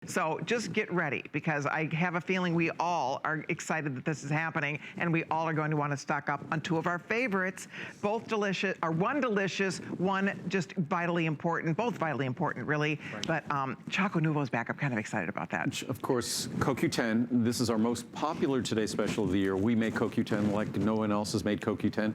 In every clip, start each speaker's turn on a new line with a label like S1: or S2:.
S1: So just get ready, because I have a feeling we all are excited that this is happening, and we all are going to want to stock up on two of our favorites, both delicious, or one delicious, one just vitally important, both vitally important really, right. But Choco Nuvo's back. I'm kind of excited about that.
S2: Of course, CoQ10, this is our most popular Today Special of the year. We make CoQ10 like no one else has made CoQ10.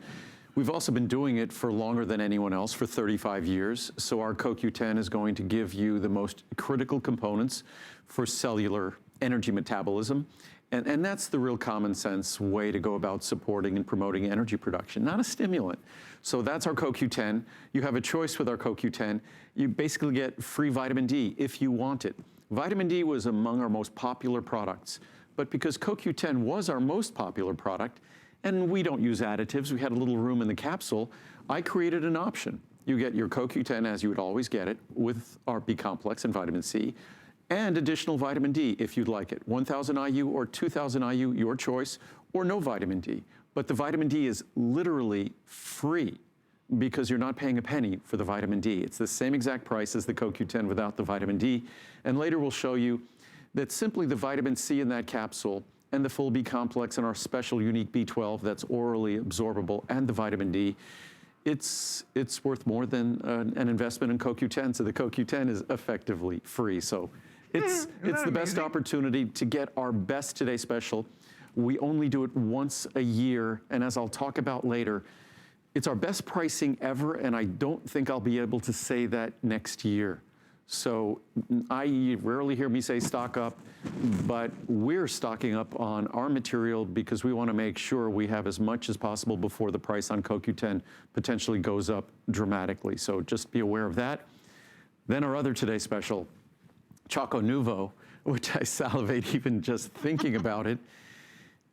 S2: We've also been doing it for longer than anyone else, for 35 years. So our CoQ10 is going to give you the most critical components for cellular energy metabolism. And that's the real common sense way to go about supporting and promoting energy production, not a stimulant. So that's our CoQ10. You have a choice with our CoQ10. You basically get free vitamin D if you want it. Vitamin D was among our most popular products, but because CoQ10 was our most popular product, and we don't use additives, we had a little room in the capsule, I created an option. You get your CoQ10 as you would always get it, with our B complex and vitamin C, and additional vitamin D if you'd like it. 1,000 IU or 2,000 IU, your choice, or no vitamin D. But the vitamin D is literally free, because you're not paying a penny for the vitamin D. It's the same exact price as the CoQ10 without the vitamin D. And later we'll show you that simply the vitamin C in that capsule and the full B complex and our special unique B12 that's orally absorbable, and the vitamin D, it's worth more than an investment in CoQ10. So the CoQ10 is effectively free. So it's the best opportunity to get our best Today Special. We only do it once a year, and as I'll talk about later, it's our best pricing ever, and I don't think I'll be able to say that next year. So you rarely hear me say stock up, but we're stocking up on our material because we want to make sure we have as much as possible before the price on CoQ10 potentially goes up dramatically. So just be aware of that. Then our other Today Special, Choco Nuvo, which I salivate even just thinking about it.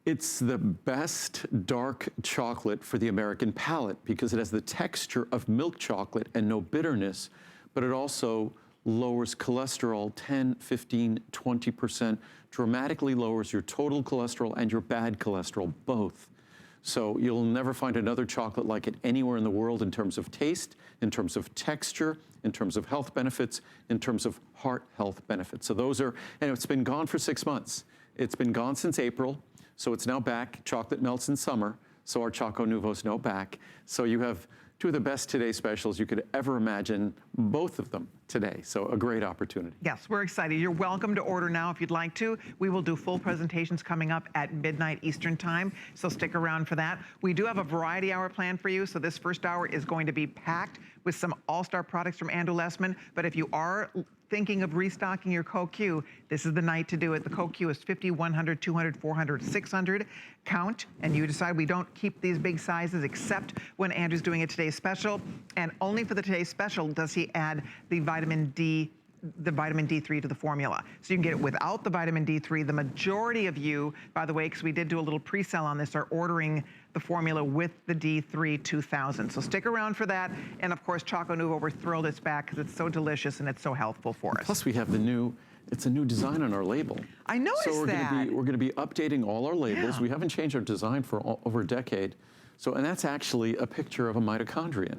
S2: It's the best dark chocolate for the American palate because it has the texture of milk chocolate and no bitterness, but it also lowers cholesterol 10, 15, 20%, dramatically lowers your total cholesterol and your bad cholesterol, both. So you'll never find another chocolate like it anywhere in the world in terms of taste, in terms of texture, in terms of health benefits, in terms of heart health benefits. So those are, and it's been gone for 6 months. It's been gone since April, so it's now back. Chocolate melts in summer, so our Choco Nuvo's now back. So you have two of the best Today Specials you could ever imagine, both of them today. So a great opportunity.
S1: Yes, we're excited. You're welcome to order now if you'd like to. We will do full presentations coming up at midnight Eastern time, so stick around for that. We do have a variety hour plan for you, so this first hour is going to be packed with some all-star products from Lessman. But if you are thinking of restocking your CoQ, this is the night to do it. The CoQ is 50, 100, 200, 400, 600 count, and you decide we don't keep these big sizes except when Andrew's doing a Today Special, and only for the Today Special does he add the vitamin D3 to the formula. So you can get it without the vitamin D3. The majority of you, by the way, because we did do a little pre-sale on this, are ordering the formula with the D3 2000. So stick around for that. And of course, Choco Nuvo, we're thrilled it's back because it's so delicious and it's so healthful for us.
S2: Plus we have it's a new design on our label.
S1: I noticed that.
S2: So we're going to be updating all our labels. Yeah. We haven't changed our design for over a decade. So, and that's actually a picture of a mitochondrion.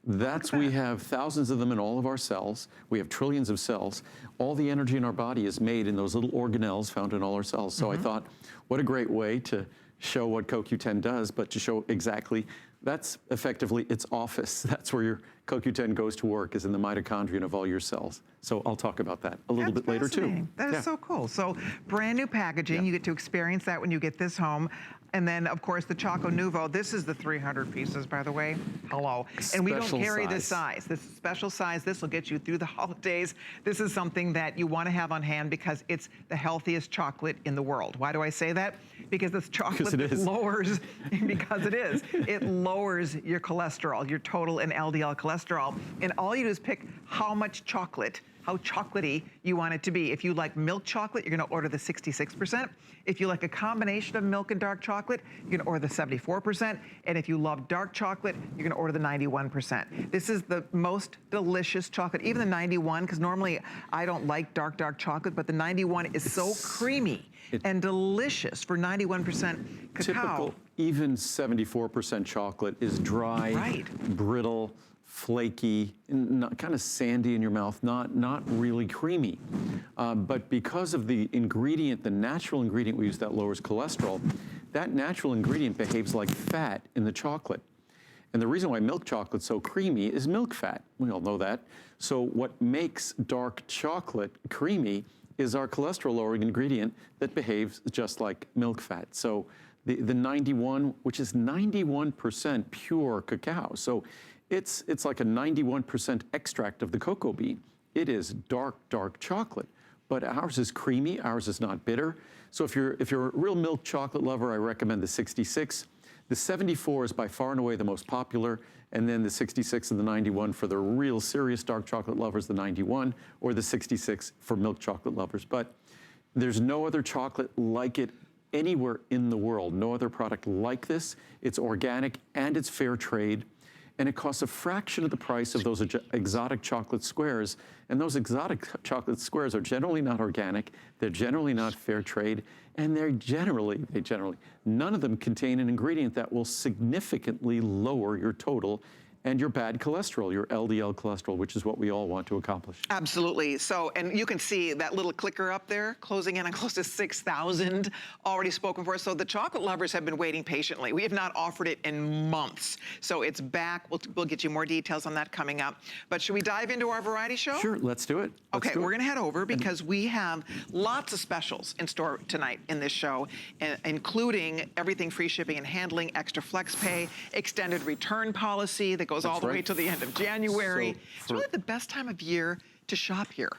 S2: We have thousands of them in all of our cells. We have trillions of cells. All the energy in our body is made in those little organelles found in all our cells. So I thought, what a great way to show what CoQ10 does, but to show exactly, that's effectively its office. That's where your CoQ10 goes to work, is in the mitochondrion of all your cells. So I'll talk about that a little bit later too.
S1: That is so cool. So brand new packaging. You get to experience that when you get this home. And then, of course, the Choco Nuvo. This is the 300 pieces, by the way. Hello. And we don't carry this size. This is special size. This will get you through the holidays. This is something that you want to have on hand because it's the healthiest chocolate in the world. Why do I say that? Because this chocolate lowers, because it is. It lowers your cholesterol, your total and LDL cholesterol. And all you do is pick how much chocolate, how chocolatey you want it to be. If you like milk chocolate, you're gonna order the 66%. If you like a combination of milk and dark chocolate, you're gonna order the 74%. And if you love dark chocolate, you're gonna order the 91%. This is the most delicious chocolate, even the 91, because normally I don't like dark chocolate, but the 91 is so creamy and delicious for 91% cacao.
S2: Typical, even 74% chocolate is dry, brittle, flaky, kind of sandy in your mouth, not really creamy. But because of the ingredient, the natural ingredient we use that lowers cholesterol, that natural ingredient behaves like fat in the chocolate. And the reason why milk chocolate's so creamy is milk fat. We all know that. So what makes dark chocolate creamy is our cholesterol-lowering ingredient that behaves just like milk fat. So the 91, which is 91% pure cacao. So it's like a 91% extract of the cocoa bean. It is dark, dark chocolate. But ours is creamy, ours is not bitter. So if you're a real milk chocolate lover, I recommend the 66. The 74 is by far and away the most popular, and then the 66 and the 91 for the real serious dark chocolate lovers, the 91, or the 66 for milk chocolate lovers. But there's no other chocolate like it anywhere in the world, no other product like this. It's organic and it's fair trade, and it costs a fraction of the price of those exotic chocolate squares. And those exotic chocolate squares are generally not organic, they're generally not fair trade, and they generally, none of them contain an ingredient that will significantly lower your total and your bad cholesterol, your LDL cholesterol, which is what we all want to accomplish.
S1: Absolutely. So, and you can see that little clicker up there, closing in on close to 6,000 already spoken for. So the chocolate lovers have been waiting patiently. We have not offered it in months. So it's back. We'll get you more details on that coming up. But should we dive into our variety show?
S2: Sure, let's do it.
S1: Okay, we're gonna head over because we have lots of specials in store tonight in this show, including everything free shipping and handling, extra flex pay, extended return policy that goes all the way to the end of January. It's really the best time of year to shop here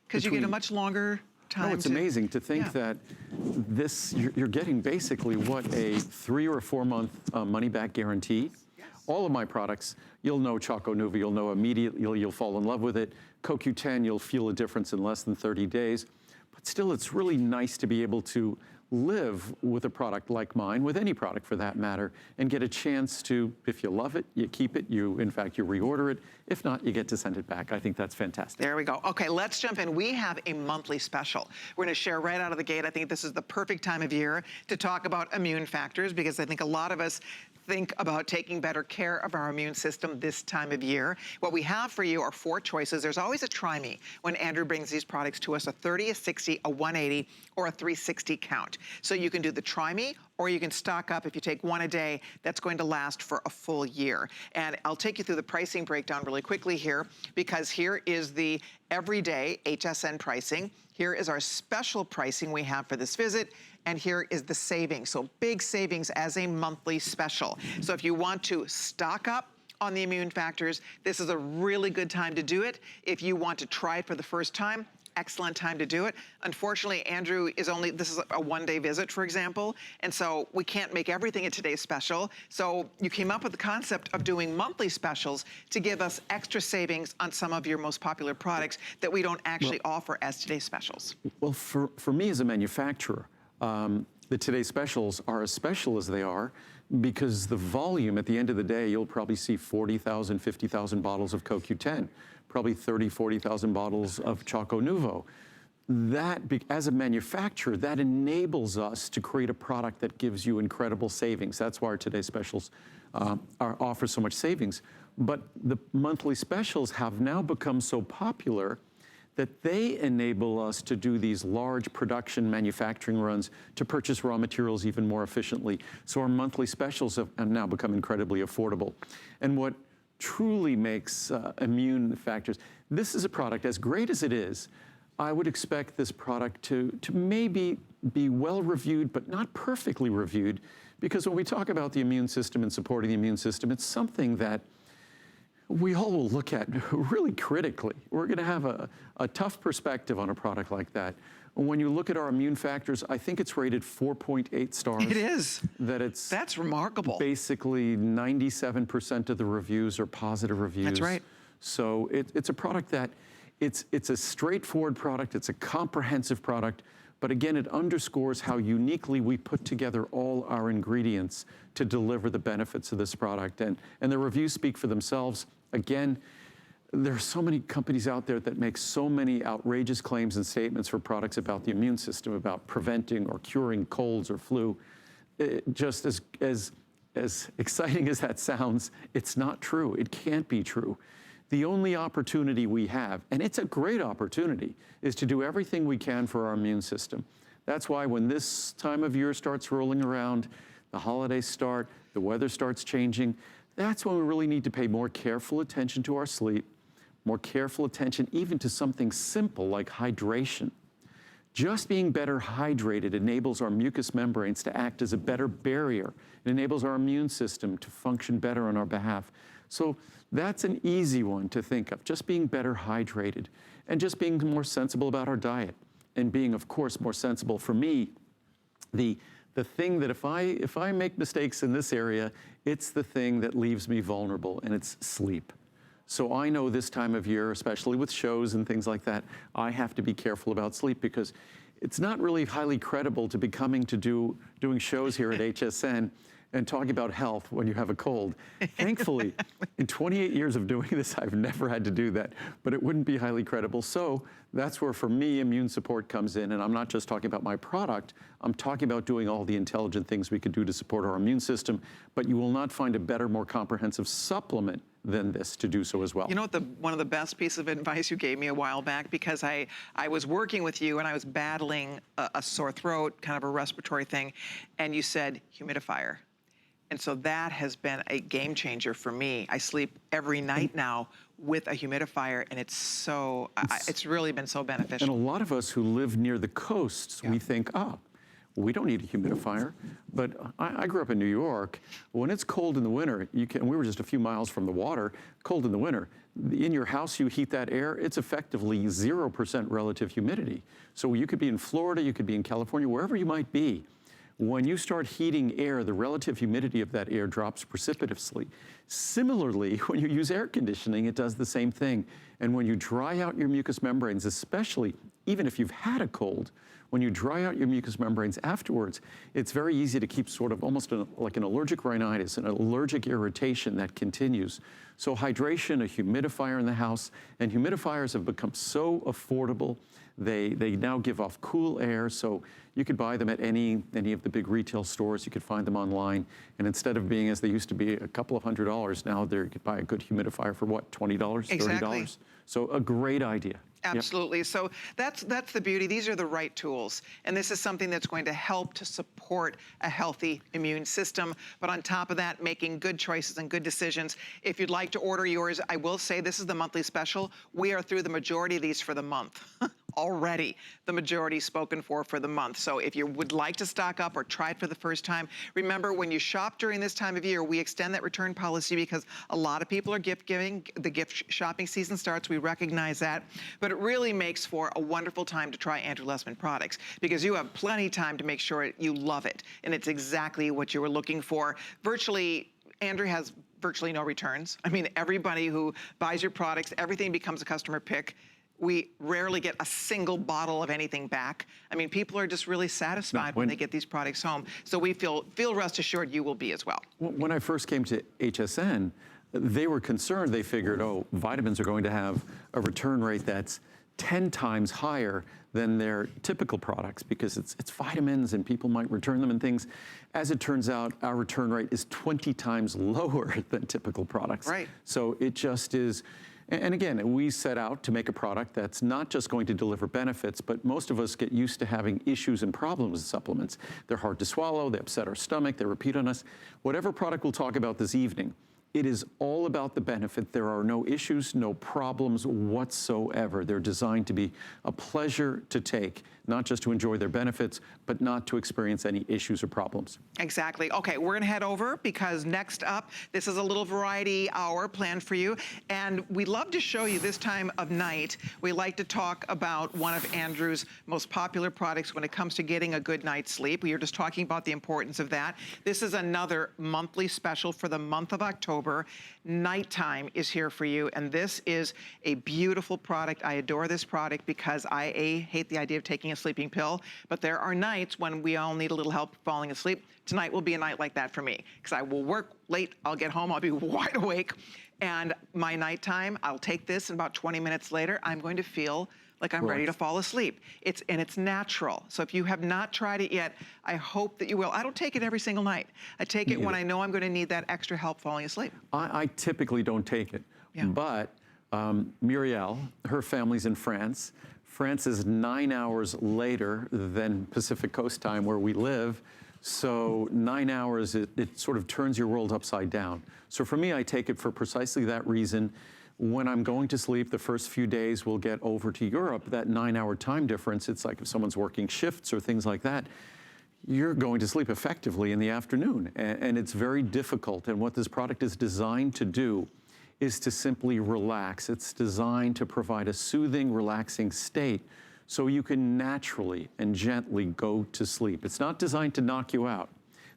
S1: because you get a much longer time.
S2: No, it's amazing to think that this, you're getting basically what, a 3 or 4 month money back guarantee. Yes. All of my products, you'll know Choco Nuva, you'll know immediately, you'll fall in love with it. CoQ10, you'll feel a difference in less than 30 days. But still, it's really nice to be able to live with a product like mine, with any product for that matter, and get a chance to, if you love it, you keep it, in fact, you reorder it. If not, you get to send it back. I think that's fantastic.
S1: There we go. Okay, let's jump in. We have a monthly special. We're gonna share right out of the gate. I think this is the perfect time of year to talk about immune factors because I think a lot of us think about taking better care of our immune system this time of year. What we have for you are 4 choices. There's always a try me when Andrew brings these products to us, a 30, a 60, a 180, or a 360 count. So you can do the try me, or you can stock up if you take 1 a day. That's going to last for a full year. And I'll take you through the pricing breakdown really quickly here because here is the everyday HSN pricing. Here is our special pricing we have for this visit. And here is the savings. So big savings as a monthly special. So if you want to stock up on the immune factors, this is a really good time to do it. If you want to try it for the first time, excellent time to do it. Unfortunately, Andrew this is a 1-day visit, for example, and so we can't make everything a today's special. So you came up with the concept of doing monthly specials to give us extra savings on some of your most popular products that we don't actually offer as today's specials.
S2: Well, for me as a manufacturer, the today's specials are as special as they are because the volume at the end of the day, you'll probably see 40,000, 50,000 bottles of CoQ10, probably 30, 40,000 bottles of Choco Nuvo. That, as a manufacturer, that enables us to create a product that gives you incredible savings. That's why our today's specials offer so much savings. But the monthly specials have now become so popular that they enable us to do these large production manufacturing runs to purchase raw materials even more efficiently. So our monthly specials have now become incredibly affordable. And what truly makes immune factors, this is a product, as great as it is, I would expect this product to maybe be well reviewed, but not perfectly reviewed, because when we talk about the immune system and supporting the immune system, it's something that we all will look at really critically. We're gonna have a tough perspective on a product like that. When you look at our immune factors, I think it's rated 4.8 stars.
S1: It is. That's remarkable.
S2: Basically 97% of the reviews are positive reviews.
S1: That's right.
S2: So it's a product that, it's a straightforward product, it's a comprehensive product, but again, it underscores how uniquely we put together all our ingredients to deliver the benefits of this product. And the reviews speak for themselves. Again, there are so many companies out there that make so many outrageous claims and statements for products about the immune system, about preventing or curing colds or flu. Just as as exciting as that sounds, it's not true. It can't be true. The only opportunity we have, and it's a great opportunity, is to do everything we can for our immune system. That's why when this time of year starts rolling around, the holidays start, the weather starts changing, that's when we really need to pay more careful attention to our sleep, more careful attention even to something simple like hydration. Just being better hydrated enables our mucous membranes to act as a better barrier. It enables our immune system to function better on our behalf. So that's an easy one to think of, just being better hydrated and just being more sensible about our diet and being, of course, more sensible. For me, the thing that if I make mistakes in this area, it's the thing that leaves me vulnerable, and it's sleep. So I know this time of year, especially with shows and things like that, I have to be careful about sleep because it's not really highly credible to be coming to doing shows here at HSN and talking about health when you have a cold. Thankfully, in 28 years of doing this, I've never had to do that, but it wouldn't be highly credible. So that's where, for me, immune support comes in. And I'm not just talking about my product, I'm talking about doing all the intelligent things we could do to support our immune system, but you will not find a better, more comprehensive supplement than this to do so as well.
S1: You know what, one of the best pieces of advice you gave me a while back, because I was working with you and I was battling a sore throat, kind of a respiratory thing, and you said humidifier. And so that has been a game changer for me. I sleep every night now with a humidifier, and it's really been so beneficial.
S2: And a lot of us who live near the coasts, we think, we don't need a humidifier. But I grew up in New York. When it's cold in the winter, we were just a few miles from the water, cold in the winter, in your house you heat that air, it's effectively 0% relative humidity. So you could be in Florida, you could be in California, wherever you might be. When you start heating air, the relative humidity of that air drops precipitously. Similarly, when you use air conditioning, it does the same thing. And when you dry out your mucous membranes, especially even if you've had a cold, when you dry out your mucous membranes afterwards, it's very easy to keep sort of almost like an allergic rhinitis, an allergic irritation that continues. So hydration, a humidifier in the house, and humidifiers have become so affordable. They now give off cool air, so you could buy them at any of the big retail stores. You could find them online, and instead of being, as they used to be, a couple of $100s, now you could buy a good humidifier for what, $20, $30?
S1: Exactly.
S2: So a great idea.
S1: Absolutely. Yep. So that's the beauty. These are the right tools. And this is something that's going to help to support a healthy immune system. But on top of that, making good choices and good decisions. If you'd like to order yours, I will say this is the monthly special. We are through the majority of these for the month. Already the majority spoken for the month. So if you would like to stock up or try it for the first time, remember when you shop during this time of year, we extend that return policy because a lot of people are gift giving. The gift shopping season starts. We recognize that. But it really makes for a wonderful time to try Andrew Lessman products because you have plenty of time to make sure you love it. And it's exactly what you were looking for. Andrew has virtually no returns. I mean, everybody who buys your products, everything becomes a customer pick. We rarely get a single bottle of anything back. I mean, people are just really satisfied when they get these products home. So we feel rest assured you will be as well.
S2: When I first came to HSN, they were concerned. They figured, vitamins are going to have a return rate that's 10 times higher than their typical products because it's vitamins and people might return them and things. As it turns out, our return rate is 20 times lower than typical products.
S1: Right.
S2: So it just is. And again, we set out to make a product that's not just going to deliver benefits, but most of us get used to having issues and problems with supplements. They're hard to swallow, they upset our stomach, they repeat on us. Whatever product we'll talk about this evening, it is all about the benefit. There are no issues, no problems whatsoever. They're designed to be a pleasure to take, not just to enjoy their benefits, but not to experience any issues or problems.
S1: Exactly. Okay, we're gonna head over because next up, this is a little variety hour planned for you. And we'd love to show you this time of night. We like to talk about one of Andrew's most popular products when it comes to getting a good night's sleep. We were just talking about the importance of that. This is another monthly special for the month of October. Nighttime is here for you, and this is a beautiful product. I adore this product because I hate the idea of taking a sleeping pill, but there are nights when we all need a little help falling asleep. Tonight will be a night like that for me because I will work late, I'll get home, I'll be wide awake, and my nighttime, I'll take this, and about 20 minutes later, I'm going to feel like I'm ready to fall asleep. It's natural. So if you have not tried it yet, I hope that you will. I don't take it every single night. I take it when I know I'm going to need that extra help falling asleep.
S2: I typically don't take it, but Muriel, her family's in France. France is 9 hours later than Pacific Coast time where we live. So 9 hours, it sort of turns your world upside down. So for me, I take it for precisely that reason. When I'm going to sleep, the first few days we'll get over to Europe, that 9-hour time difference, it's like if someone's working shifts or things like that, you're going to sleep effectively in the afternoon. And it's very difficult. And what this product is designed to do is to simply relax. It's designed to provide a soothing, relaxing state so you can naturally and gently go to sleep. It's not designed to knock you out.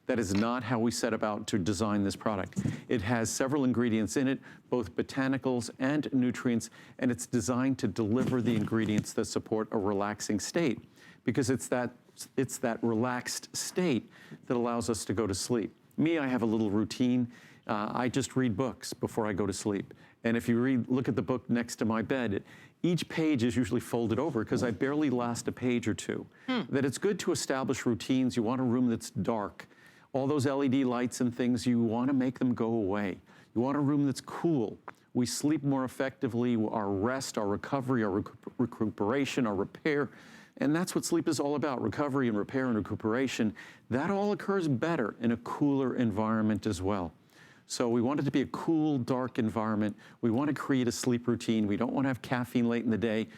S2: That is not how we set about to design this product. It has several ingredients in it, both botanicals and nutrients, and it's designed to deliver the ingredients that support a relaxing state, because it's that relaxed state that allows us to go to sleep. Me, I have a little routine. I just read books before I go to sleep. And if you look at the book next to my bed, each page is usually folded over because I barely last a page or two. That it's good to establish routines. You want a room that's dark. All those LED lights and things, you want to make them go away. You want a room that's cool. We sleep more effectively. Our rest, our recovery, our recuperation, our repair. And that's what sleep is all about, recovery and repair and recuperation. That all occurs better in a cooler environment as well. So we want it to be a cool, dark environment. We want to create a sleep routine. We don't want to have caffeine late in the day.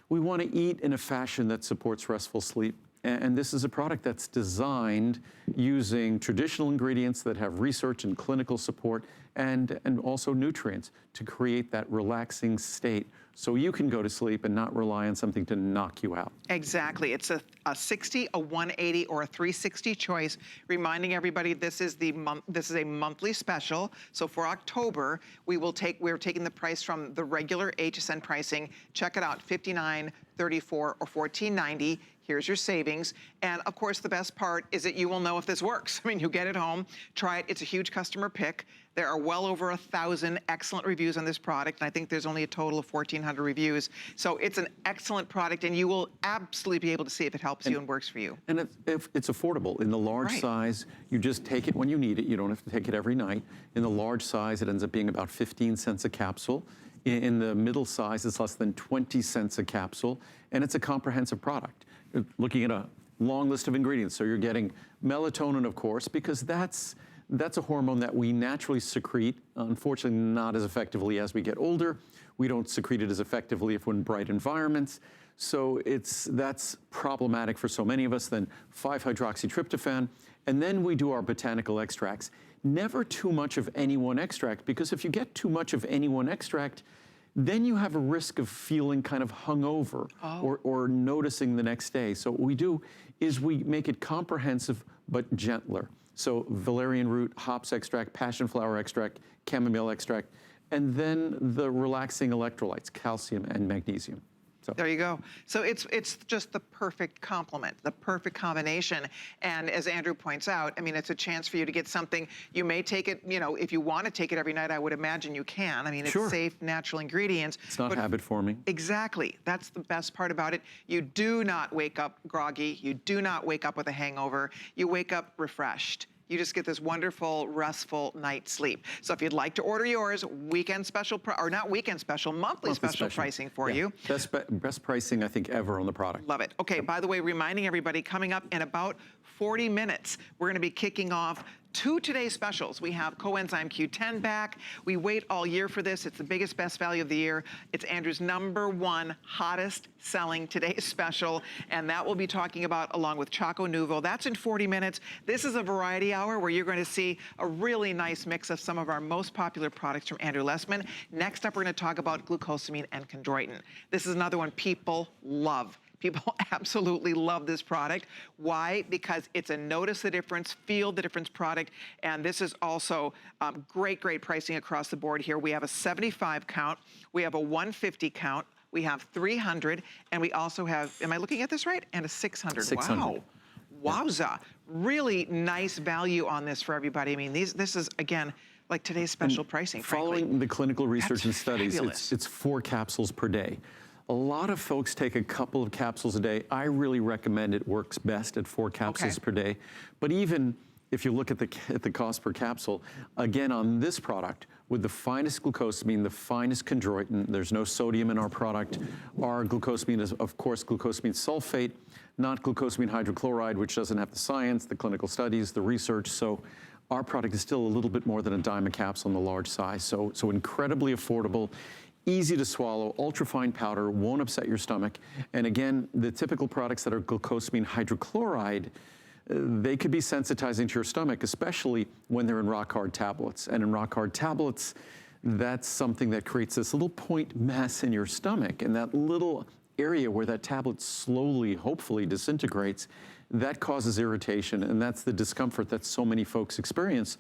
S2: We want to eat in a fashion that supports restful sleep. And this is a product that's designed using traditional ingredients that have research and clinical support and also nutrients to create that relaxing state so you can go to sleep and not rely on something to knock you out.
S1: Exactly. It's a 60, a 180, or a 360 choice, reminding everybody this is a monthly special. So for October, we're taking the price from the regular HSN pricing. Check it out, $59.34 or $14.90. Here's your savings. And of course, the best part is that you will know if this works. I mean, you get it home, try it. It's a huge customer pick. There are well over 1,000 excellent reviews on this product. And I think there's only a total of 1,400 reviews. So it's an excellent product, and you will absolutely be able to see if it helps you and works for you.
S2: And it's affordable. In the large size, you just take it when you need it. You don't have to take it every night. In the large size, it ends up being about 15 cents a capsule. In the middle size, it's less than 20 cents a capsule. And it's a comprehensive product. You're looking at a long list of ingredients. So you're getting melatonin, of course, because that's a hormone that we naturally secrete, unfortunately not as effectively as we get older. We don't secrete it as effectively if we're in bright environments. So that's problematic for so many of us. Then 5-hydroxytryptophan. And then we do our botanical extracts. Never too much of any one extract, because if you get too much of any one extract, then you have a risk of feeling kind of hungover or noticing the next day. So what we do is we make it comprehensive but gentler. So valerian root, hops extract, passion flower extract, chamomile extract, and then the relaxing electrolytes, calcium and magnesium. So
S1: there you go. So it's just the perfect complement, the perfect combination. And as Andrew points out, I mean, it's a chance for you to get something. You may take it, you know, if you want to take it every night, I would imagine you can. I mean, it's safe, natural ingredients.
S2: It's not habit forming.
S1: Exactly. That's the best part about it. You do not wake up groggy. You do not wake up with a hangover. You wake up refreshed. You just get this wonderful, restful night's sleep. So if you'd like to order yours, weekend special, or not weekend special, monthly special pricing for you.
S2: Best pricing, I think, ever on the product.
S1: Love it. Okay, by the way, reminding everybody, coming up in about 40 minutes, we're going to be kicking off 2 today's specials. We have Coenzyme Q10 back. We wait all year for this. It's the biggest, best value of the year. It's Andrew's #1 hottest selling today's special, and that we'll be talking about along with Choco Nuvo. That's in 40 minutes. This is a variety hour where you're going to see a really nice mix of some of our most popular products from Andrew Lessman. Next up, we're going to talk about glucosamine and chondroitin. This is another one people love. People absolutely love this product. Why? Because it's a notice the difference, feel the difference product. And this is also great pricing across the board here. We have a 75 count. We have a 150 count. We have 300. And we also have, am I looking at this right? And a 600.
S2: 600.
S1: Wow. Wowza. Really nice value on this for everybody. I mean, this is, again, like today's special pricing, frankly.
S2: Following the clinical research and studies, it's 4 capsules per day. A lot of folks take a couple of capsules a day. I really recommend it works best at 4 capsules per day. But even if you look at the cost per capsule, again, on this product, with the finest glucosamine, the finest chondroitin, there's no sodium in our product. Our glucosamine is, of course, glucosamine sulfate, not glucosamine hydrochloride, which doesn't have the science, the clinical studies, the research. So our product is still a little bit more than a dime a capsule in the large size. So incredibly affordable, easy to swallow, ultra-fine powder, won't upset your stomach. And again, the typical products that are glucosamine hydrochloride, they could be sensitizing to your stomach, especially when they're in rock-hard tablets. And in rock-hard tablets, that's something that creates this little point mass in your stomach. And that little area where that tablet slowly, hopefully, disintegrates, that causes irritation. And that's the discomfort that so many folks experience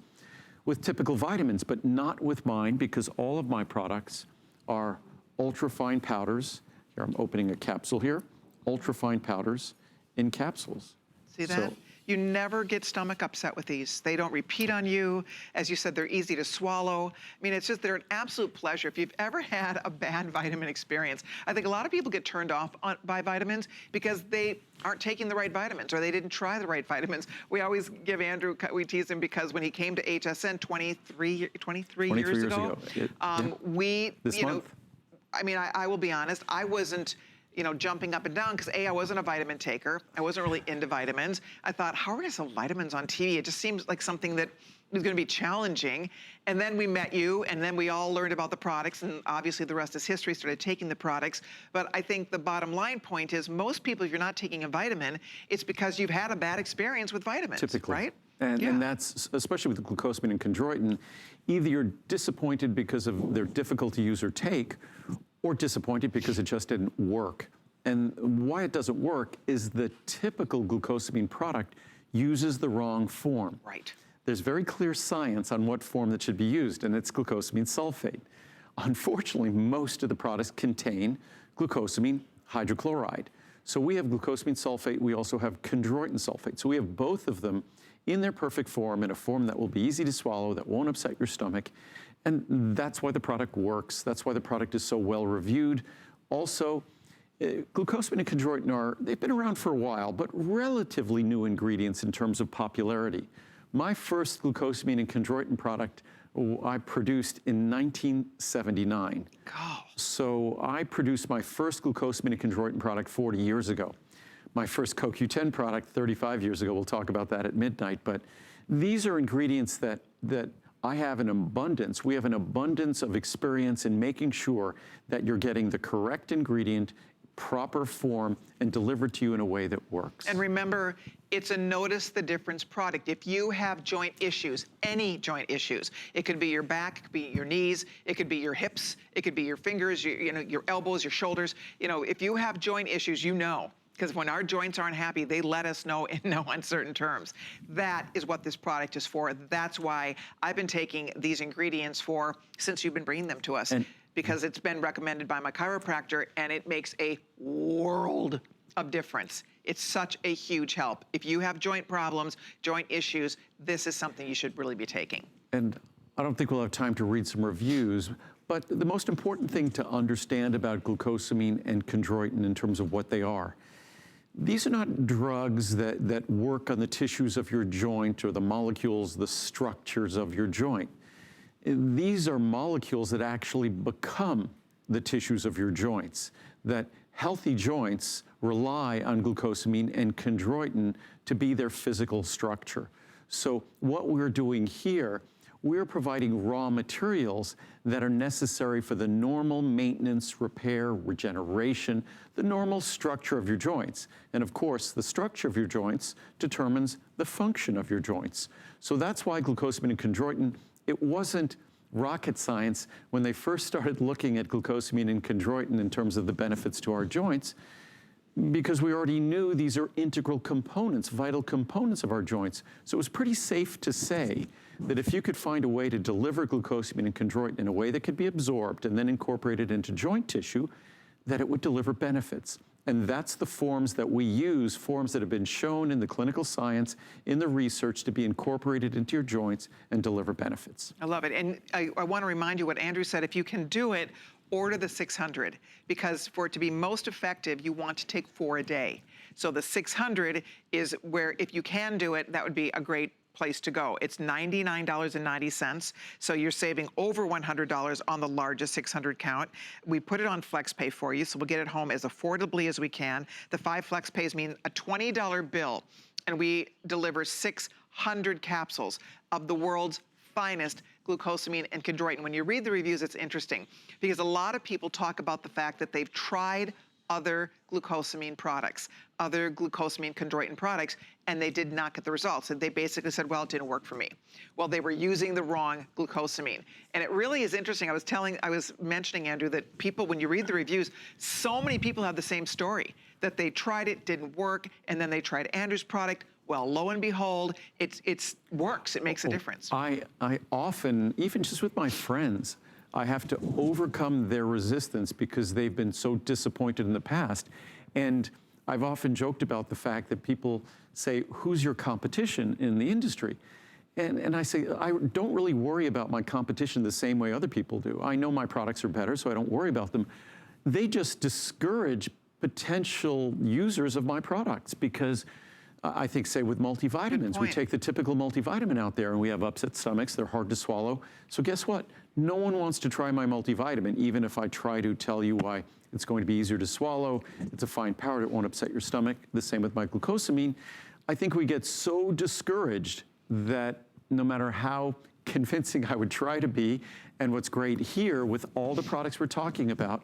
S2: with typical vitamins, but not with mine, because all of my products are ultra-fine powders. Here, I'm opening a capsule here. Ultra-fine powders in capsules.
S1: See that? You never get stomach upset with these. They don't repeat on you. As you said, they're easy to swallow. I mean, they're an absolute pleasure. If you've ever had a bad vitamin experience, I think a lot of people get turned off by vitamins because they aren't taking the right vitamins or they didn't try the right vitamins. We always give Andrew, we tease him because when he came to HSN 23 years ago. I mean, I will be honest, I wasn't, jumping up and down because I wasn't a vitamin taker. I wasn't really into vitamins. I thought, how are we gonna sell vitamins on TV? It just seems like something that was gonna be challenging. And then we met you, and then we all learned about the products, and obviously the rest is history, started taking the products. But I think the bottom line point is most people, if you're not taking a vitamin, it's because you've had a bad experience with vitamins,
S2: typically,
S1: right?
S2: And that's, especially with the glucosamine and chondroitin, either you're disappointed because of their difficult to use or take, or disappointed because it just didn't work. And why it doesn't work is the typical glucosamine product uses the wrong form.
S1: Right.
S2: There's very clear science on what form that should be used, and it's glucosamine sulfate. Unfortunately, most of the products contain glucosamine hydrochloride. So we have glucosamine sulfate, we also have chondroitin sulfate. So we have both of them in their perfect form, in a form that will be easy to swallow, that won't upset your stomach. And that's why the product works. That's why the product is so well reviewed. Also, glucosamine and chondroitin they've been around for a while, but relatively new ingredients in terms of popularity. My first glucosamine and chondroitin product I produced in 1979.
S1: Gosh.
S2: So I produced my first glucosamine and chondroitin product 40 years ago. My first CoQ10 product 35 years ago. We'll talk about that at midnight. But these are ingredients that I have an abundance. We have an abundance of experience in making sure that you're getting the correct ingredient, proper form, and delivered to you in a way that works.
S1: And remember, it's a notice the difference product. If you have joint issues, any joint issues, it could be your back, it could be your knees, it could be your hips, it could be your fingers, your elbows, your shoulders. If you have joint issues, because when our joints aren't happy, they let us know in no uncertain terms. That is what this product is for. That's why I've been taking these ingredients since you've been bringing them to us, because it's been recommended by my chiropractor, and it makes a world of difference. It's such a huge help. If you have joint problems, joint issues, this is something you should really be taking.
S2: And I don't think we'll have time to read some reviews, but the most important thing to understand about glucosamine and chondroitin in terms of what they are, these are not drugs that work on the tissues of your joint or the molecules, the structures of your joint. These are molecules that actually become the tissues of your joints, that healthy joints rely on glucosamine and chondroitin to be their physical structure. So what we're doing here, we're providing raw materials that are necessary for the normal maintenance, repair, regeneration, the normal structure of your joints. And of course, the structure of your joints determines the function of your joints. So that's why glucosamine and chondroitin, it wasn't rocket science when they first started looking at glucosamine and chondroitin in terms of the benefits to our joints, because we already knew these are integral components, vital components of our joints. So it was pretty safe to say that if you could find a way to deliver glucosamine and chondroitin in a way that could be absorbed and then incorporated into joint tissue, that it would deliver benefits. And that's the forms that we use, forms that have been shown in the clinical science, in the research, to be incorporated into your joints and deliver benefits.
S1: I love it. And I want to remind you what Andrew said. If you can do it, order the 600, because for it to be most effective, you want to take 4 a day. So the 600 is where, if you can do it, that would be a great place to go. It's $99.90, so you're saving over $100 on the largest 600 count. We put it on FlexPay for you, so we'll get it home as affordably as we can. The 5 FlexPays mean a $20 bill, and we deliver 600 capsules of the world's finest glucosamine and chondroitin. When you read the reviews, it's interesting, because a lot of people talk about the fact that they've tried other glucosamine products, other glucosamine chondroitin products, and they did not get the results. And they basically said, well, it didn't work for me. Well, they were using the wrong glucosamine. And it really is interesting. I was mentioning, Andrew, that people, when you read the reviews, so many people have the same story, that they tried it, didn't work, and then they tried Andrew's product. Well, lo and behold, it works. It makes a difference.
S2: I often, even just with my friends, I have to overcome their resistance because they've been so disappointed in the past. And I've often joked about the fact that people say, who's your competition in the industry? And I say, I don't really worry about my competition the same way other people do. I know my products are better, so I don't worry about them. They just discourage potential users of my products because I think, say, with multivitamins, we take the typical multivitamin out there and we have upset stomachs, they're hard to swallow. So guess what? No one wants to try my multivitamin, even if I try to tell you why it's going to be easier to swallow. It's a fine powder, it won't upset your stomach. The same with my glucosamine. I think we get so discouraged that no matter how convincing I would try to be, and what's great here with all the products we're talking about,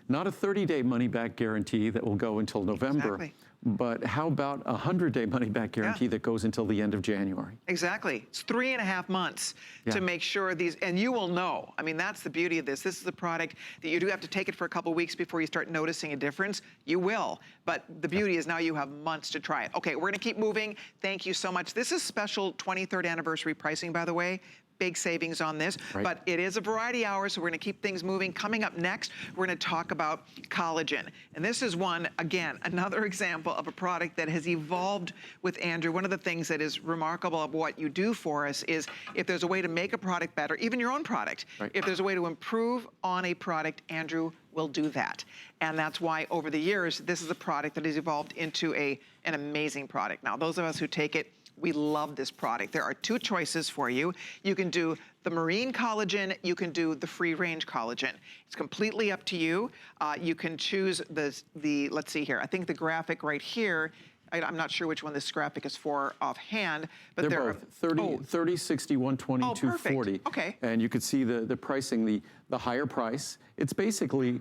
S2: not a 30-day money-back guarantee that will go until November.
S1: Exactly.
S2: But how about a 100-day money-back guarantee that goes until the end of January?
S1: Exactly. It's 3.5 months to make sure these, and you will know. I mean, that's the beauty of this. This is a product that you do have to take it for a couple weeks before you start noticing a difference. You will. But the beauty is now you have months to try it. Okay, we're going to keep moving. Thank you so much. This is special 23rd anniversary pricing, by the way. Big savings on this, but it is a variety hour, so we're gonna keep things moving. Coming up next, we're gonna talk about collagen. And this is one, again, another example of a product that has evolved with Andrew. One of the things that is remarkable of what you do for us is if there's a way to make a product better, even your own product, if there's a way to improve on a product, Andrew will do that. And that's why over the years, this is a product that has evolved into an amazing product. Now, those of us who take it, we love this product. There are 2 choices for you. You can do the marine collagen, you can do the free range collagen. It's completely up to you. You can choose the, let's see here, I think the graphic right here, I'm not sure which one this graphic is for offhand, but
S2: they're both 30, 60, 120, 240.
S1: Okay.
S2: And you could see the pricing, the higher price. It's basically,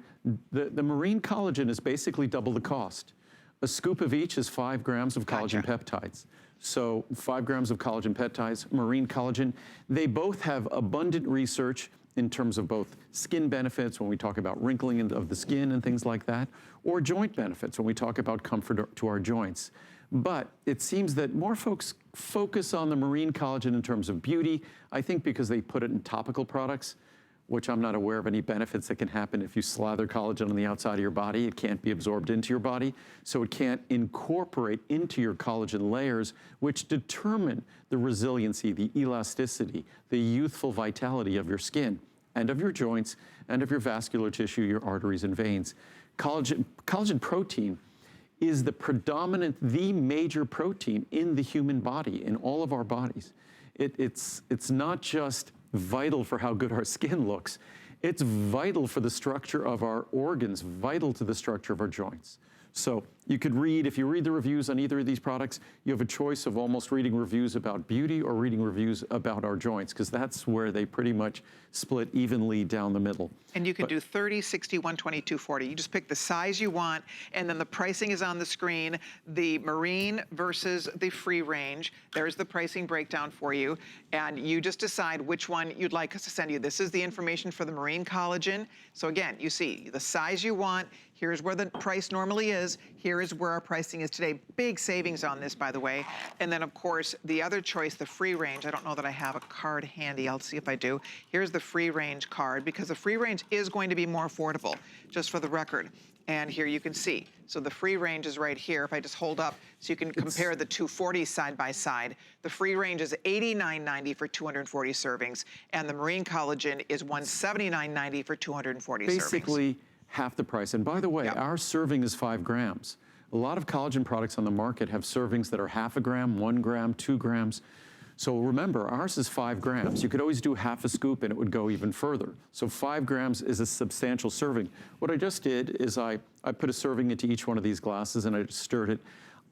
S2: the marine collagen is basically double the cost. A scoop of each is 5 grams of collagen peptides. So 5 grams of collagen peptides, marine collagen. They both have abundant research in terms of both skin benefits when we talk about wrinkling of the skin and things like that, or joint benefits when we talk about comfort to our joints. But it seems that more folks focus on the marine collagen in terms of beauty, I think because they put it in topical products, which I'm not aware of any benefits that can happen if you slather collagen on the outside of your body. It can't be absorbed into your body, so it can't incorporate into your collagen layers, which determine the resiliency, the elasticity, the youthful vitality of your skin and of your joints and of your vascular tissue, your arteries and veins. Collagen protein is the major protein in the human body, in all of our bodies. It's not just vital for how good our skin looks. It's vital for the structure of our organs, vital to the structure of our joints. So you could read, if you read the reviews on either of these products, you have a choice of almost reading reviews about beauty or reading reviews about our joints, because that's where they pretty much split evenly down the middle.
S1: And you can do 30, 60, 120, 240. You just pick the size you want, and then the pricing is on the screen. The marine versus the free range. There's the pricing breakdown for you, and you just decide which one you'd like us to send you. This is the information for the marine collagen. So again, you see the size you want. Here's where the price normally is. Here here is where our pricing is today. Big savings on this, by the way. And then, of course, the other choice, the free range. I don't know that I have a card handy. I'll see if I do. Here's the free range card, because the free range is going to be more affordable, just for the record. And here you can see. So the free range is right here. If I just hold up so you can compare the 240 side by side. The free range is $89.90 for 240 servings. And the marine collagen is $179.90 for 240 servings.
S2: Basically half the price. And by the way, our serving is 5 grams. A lot of collagen products on the market have servings that are half a gram, 1 gram, 2 grams. So remember, ours is 5 grams. You could always do half a scoop and it would go even further. So 5 grams is a substantial serving. What I just did is I put a serving into each one of these glasses and I just stirred it.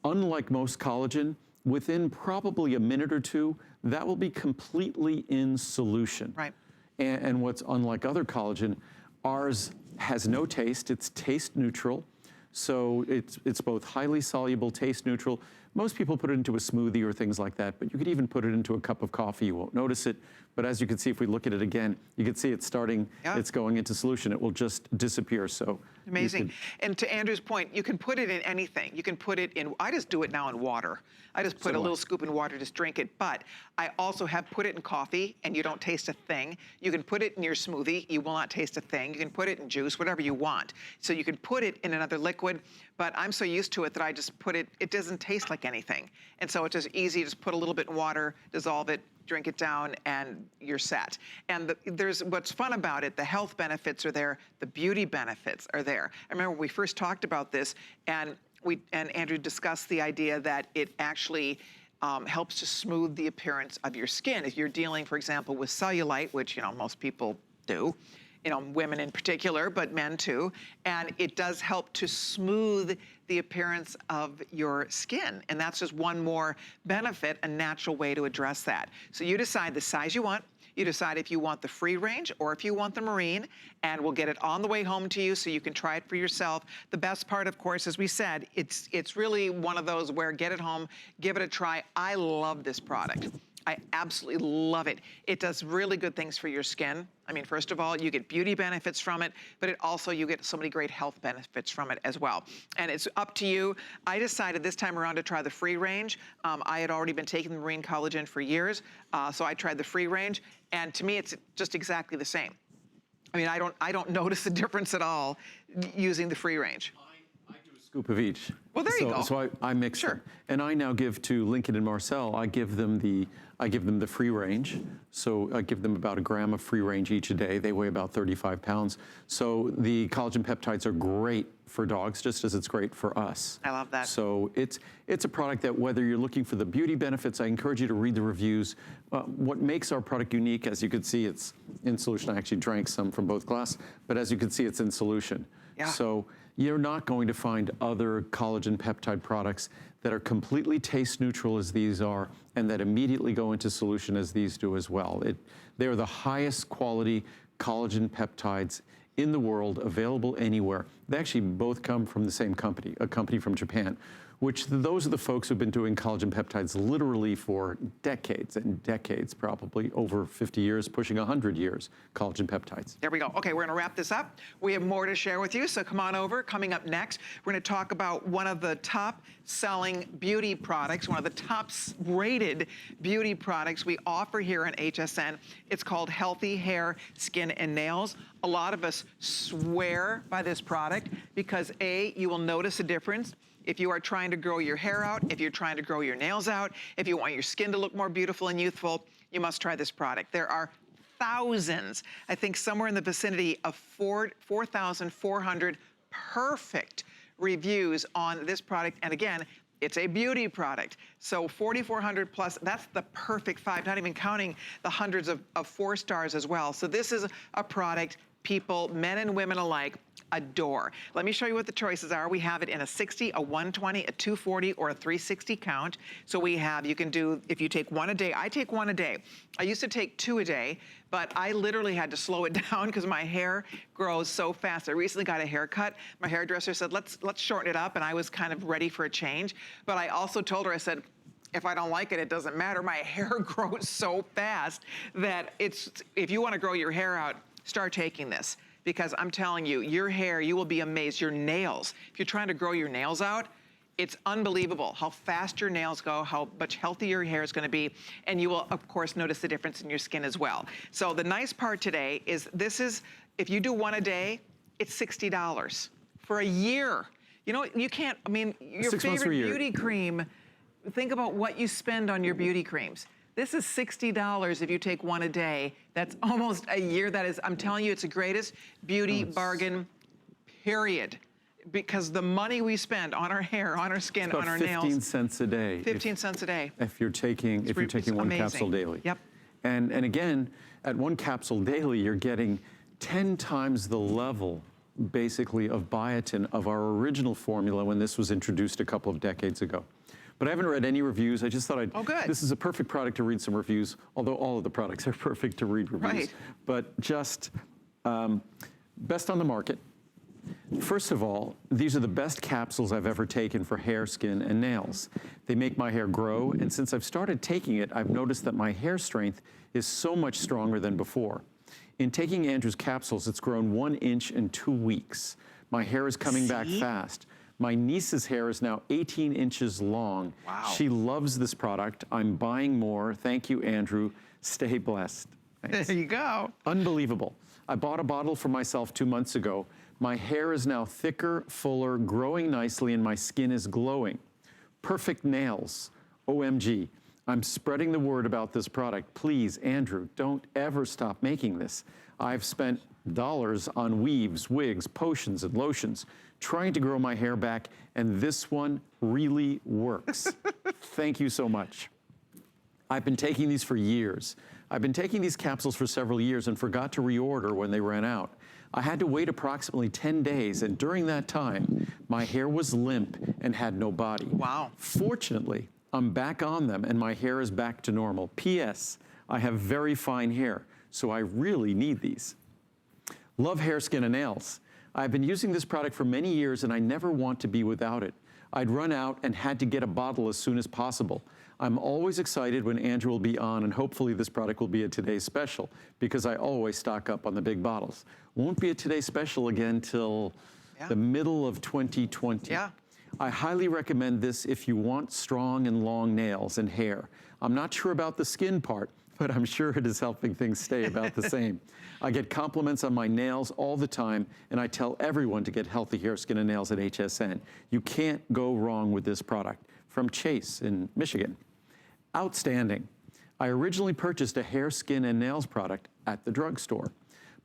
S2: Unlike most collagen, within probably a minute or two, that will be completely in solution.
S1: Right.
S2: And what's unlike other collagen, ours has no taste. It's taste neutral. So it's both highly soluble, taste neutral. Most people put it into a smoothie or things like that, but you could even put it into a cup of coffee. You won't notice it. But as you can see, if we look at it again, you can see it's starting, it's going into solution. It will just disappear. So
S1: amazing. And to Andrew's point, you can put it in anything. You can put it in, I just do it now in water. I just put a little scoop in water, just drink it. But I also have put it in coffee and you don't taste a thing. You can put it in your smoothie. You will not taste a thing. You can put it in juice, whatever you want. So you can put it in another liquid, but I'm so used to it that I just put it, it doesn't taste like anything. And so it's just easy, just put a little bit in water, dissolve it, drink it down, and you're set. And there's what's fun about it, the health benefits are there, the beauty benefits are there. I remember when we first talked about this, and Andrew discussed the idea that it actually helps to smooth the appearance of your skin. If you're dealing, for example, with cellulite, which, you know, most people do, you know, women in particular, but men too, and it does help to smooth the appearance of your skin. And that's just one more benefit, a natural way to address that. So you decide the size you want, you decide if you want the free range or if you want the marine, and we'll get it on the way home to you so you can try it for yourself. The best part, of course, as we said, it's really one of those where get it home, give it a try. I love this product. I absolutely love it. It does really good things for your skin. I mean, first of all, you get beauty benefits from it, but you get so many great health benefits from it as well. And it's up to you. I decided this time around to try the free range. I had already been taking the marine collagen for years, so I tried the free range, and to me, it's just exactly the same. I mean, I don't notice a difference at all using the free range.
S2: I do a scoop of each.
S1: Well, there you go.
S2: So I mix them. And I now give to Lincoln and Marcel, I give them the free range. So I give them about 1 gram of free range each a day. They weigh about 35 pounds. So the collagen peptides are great for dogs, just as it's great for us.
S1: I love that.
S2: So it's a product that whether you're looking for the beauty benefits, I encourage you to read the reviews. What makes our product unique, as you can see, it's in solution. I actually drank some from both glasses, but as you can see, it's in solution.
S1: Yeah.
S2: So you're not going to find other collagen peptide products that are completely taste neutral as these are, and that immediately go into solution as these do as well. They're the highest quality collagen peptides in the world, available anywhere. They actually both come from the same company, a company from Japan, which those are the folks who've been doing collagen peptides literally for decades and decades, probably over 50 years, pushing 100 years, collagen peptides.
S1: There we go. Okay, we're gonna wrap this up. We have more to share with you, so come on over. Coming up next, we're gonna talk about one of the top selling beauty products, one of the top rated beauty products we offer here on HSN. It's called Healthy Hair, Skin, and Nails. A lot of us swear by this product because A, you will notice a difference. If you are trying to grow your hair out, if you're trying to grow your nails out, if you want your skin to look more beautiful and youthful, you must try this product. There are thousands, I think somewhere in the vicinity of 4,400 perfect reviews on this product. And again, it's a beauty product. So 4,400 plus, that's the perfect 5, not even counting the hundreds of 4 stars as well. So this is a product people, men and women alike, adore. Let me show you what the choices are. We have it in a 60, a 120, a 240, or a 360 count. So we have, you can do, if you take 1 a day, I take 1 a day. I used to take 2 a day, but I literally had to slow it down because my hair grows so fast. I recently got a haircut. My hairdresser said, let's shorten it up, and I was kind of ready for a change. But I also told her, I said, if I don't like it, it doesn't matter. My hair grows so fast that if you want to grow your hair out, start taking this. Because I'm telling you, your hair, you will be amazed. Your nails, if you're trying to grow your nails out, It's unbelievable how fast your nails go, how much healthier your hair is gonna be, and you will, of course, notice the difference in your skin as well. So the nice part today is if you do one a day, it's $60 for a year. You know, you can't, I mean, your
S2: 6 months or a
S1: favorite
S2: year.
S1: beauty cream, think about what you spend on your beauty creams. This is $60 if you take one a day. That's almost a year. That is, I'm telling you, it's the greatest beauty bargain, period. Because the money we spend on our hair, on our skin, on our nails.
S2: 15 cents a day.
S1: 15 cents a day.
S2: If you're taking one
S1: amazing.
S2: capsule daily.
S1: Yep.
S2: And again, at one capsule daily, you're getting 10 times the level, basically, of biotin of our original formula when this was introduced a couple of decades ago. But I haven't read any reviews. I just thought this is a perfect product to read some reviews, although all of the products are perfect to read reviews.
S1: Right.
S2: But just best on the market. First of all, these are the best capsules I've ever taken for hair, skin, and nails. They make my hair grow, and since I've started taking it, I've noticed that my hair strength is so much stronger than before. In taking Andrew's capsules, it's grown 1 inch in 2 weeks. My hair is coming back fast. My niece's hair is now 18 inches long.
S1: Wow.
S2: She loves this product. I'm buying more. Thank you, Andrew. Stay blessed. Thanks.
S1: There you go.
S2: Unbelievable. I bought a bottle for myself 2 months ago. My hair is now thicker, fuller, growing nicely, and my skin is glowing. Perfect nails. OMG. I'm spreading the word about this product. Please, Andrew, don't ever stop making this. I've spent dollars on weaves, wigs, potions, and lotions trying to grow my hair back, and this one really works. Thank you so much. I've been taking these for years. I've been taking these capsules for several years and forgot to reorder when they ran out. I had to wait approximately 10 days, and during that time, my hair was limp and had no body.
S1: Wow.
S2: Fortunately, I'm back on them, and my hair is back to normal. P.S. I have very fine hair, so I really need these. Love hair, skin, and nails. I've been using this product for many years, and I never want to be without it. I'd run out and had to get a bottle as soon as possible. I'm always excited when Andrew will be on, and hopefully this product will be a Today's Special, because I always stock up on the big bottles. Won't be a Today's Special again till the middle of 2020.
S1: Yeah.
S2: I highly recommend this if you want strong and long nails and hair. I'm not sure about the skin part, but I'm sure it is helping things stay about the same. I get compliments on my nails all the time, and I tell everyone to get healthy hair, skin, and nails at HSN. You can't go wrong with this product. From Chase in Michigan. Outstanding. I originally purchased a hair, skin, and nails product at the drugstore,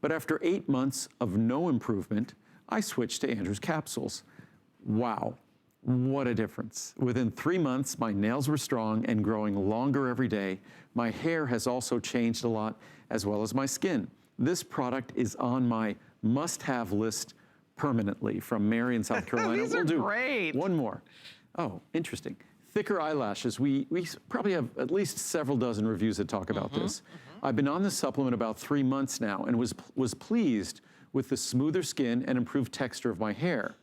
S2: but after 8 months of no improvement, I switched to Andrew's capsules. Wow, what a difference. Within 3 months, my nails were strong and growing longer every day. My hair has also changed a lot, as well as my skin. This product is on my must-have list permanently. From Mary in South Carolina.
S1: These are great.
S2: One more. Oh, interesting. Thicker eyelashes. We probably have at least several dozen reviews that talk about this. I've been on this supplement about 3 months now and was pleased with the smoother skin and improved texture of my hair.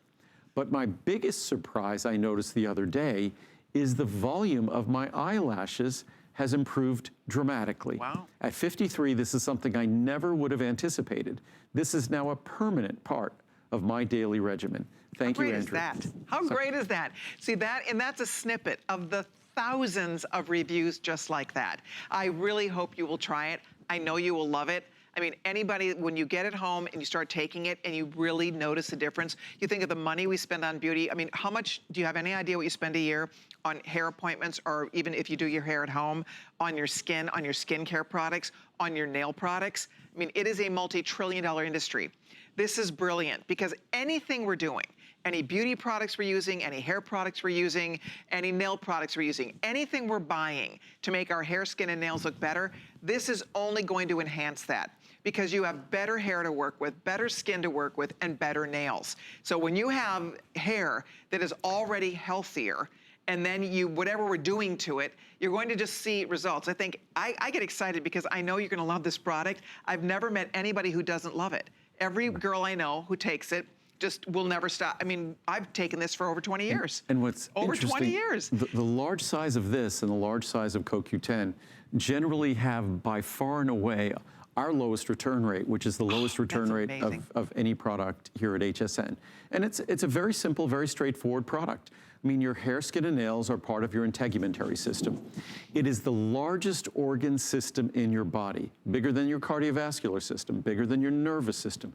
S2: But my biggest surprise I noticed the other day is the volume of my eyelashes has improved dramatically.
S1: Wow.
S2: At 53, this is something I never would have anticipated. This is now a permanent part of my daily regimen. Thank you, Andrew.
S1: How great is that? How great is that? See that, and that's a snippet of the thousands of reviews just like that. I really hope you will try it. I know you will love it. I mean, anybody, when you get it home and you start taking it and you really notice the difference, you think of the money we spend on beauty. I mean, how much, do you have any idea what you spend a year on hair appointments, or even if you do your hair at home, on your skin, on your skincare products, on your nail products? I mean, it is a multi-trillion-dollar industry. This is brilliant, because anything we're doing, any beauty products we're using, any hair products we're using, any nail products we're using, anything we're buying to make our hair, skin, and nails look better, this is only going to enhance that, because you have better hair to work with, better skin to work with, and better nails. So when you have hair that is already healthier, and then whatever we're doing to it, you're going to just see results. I think, I get excited because I know you're gonna love this product. I've never met anybody who doesn't love it. Every girl I know who takes it just will never stop. I mean, I've taken this for over 20 years.
S2: And what's
S1: over
S2: interesting,
S1: 20 years.
S2: The large size of this and the large size of CoQ10 generally have by far and away our lowest return rate, which is the lowest return rate of any product here at HSN. And it's a very simple, very straightforward product. I mean, your hair, skin, and nails are part of your integumentary system. It is the largest organ system in your body, bigger than your cardiovascular system, bigger than your nervous system.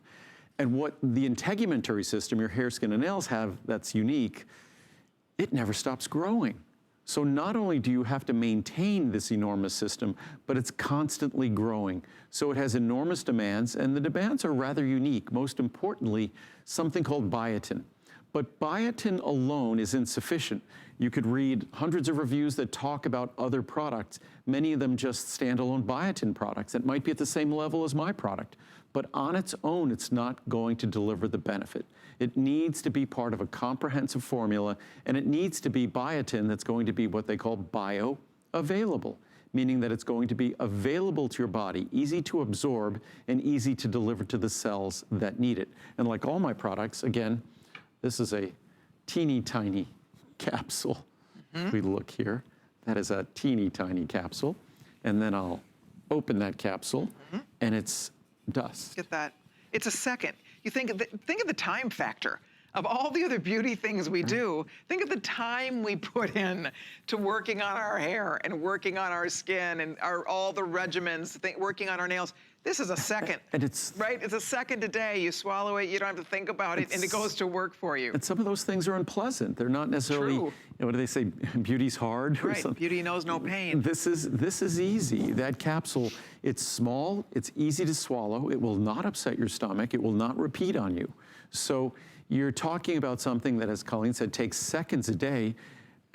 S2: And what the integumentary system, your hair, skin, and nails have that's unique, it never stops growing. So not only do you have to maintain this enormous system, but it's constantly growing. So it has enormous demands, and the demands are rather unique. Most importantly, something called biotin. But biotin alone is insufficient. You could read hundreds of reviews that talk about other products, many of them just standalone biotin products that might be at the same level as my product. But on its own, it's not going to deliver the benefit. It needs to be part of a comprehensive formula, and it needs to be biotin that's going to be what they call bioavailable, meaning that it's going to be available to your body, easy to absorb, and easy to deliver to the cells that need it. And like all my products, again, this is a teeny tiny capsule. If we look here, that is a teeny tiny capsule. And then I'll open that capsule, and it's dust.
S1: Get that. It's a second. You think of the time factor. Of all the other beauty things we do, think of the time we put in to working on our hair and working on our skin and all the regimens, working on our nails. This is a second,
S2: and it's
S1: right? It's a second a day. You swallow it, you don't have to think about it, and it goes to work for you.
S2: And some of those things are unpleasant. They're not necessarily, what do they say, beauty's hard or
S1: right,
S2: something.
S1: Beauty knows no pain.
S2: This is easy. That capsule, it's small, it's easy to swallow, it will not upset your stomach, it will not repeat on you. So you're talking about something that, as Colleen said, takes seconds a day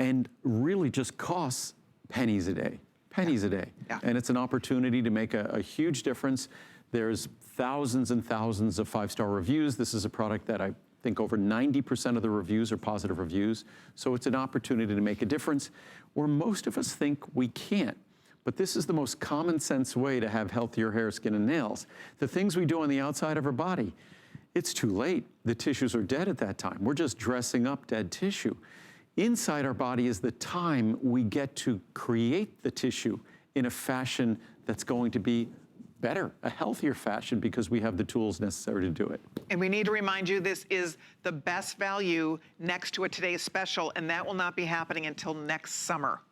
S2: and really just costs pennies a day. Pennies a day.
S1: Yeah.
S2: And it's an opportunity to make a huge difference. There's thousands and thousands of 5-star reviews. This is a product that I think over 90% of the reviews are positive reviews. So it's an opportunity to make a difference where most of us think we can't. But this is the most common sense way to have healthier hair, skin, and nails. The things we do on the outside of our body, it's too late. The tissues are dead at that time. We're just dressing up dead tissue. Inside our body is the time we get to create the tissue in a fashion that's going to be better, a healthier fashion, because we have the tools necessary to do it.
S1: And we need to remind you, this is the best value next to a today's special, and that will not be happening until next summer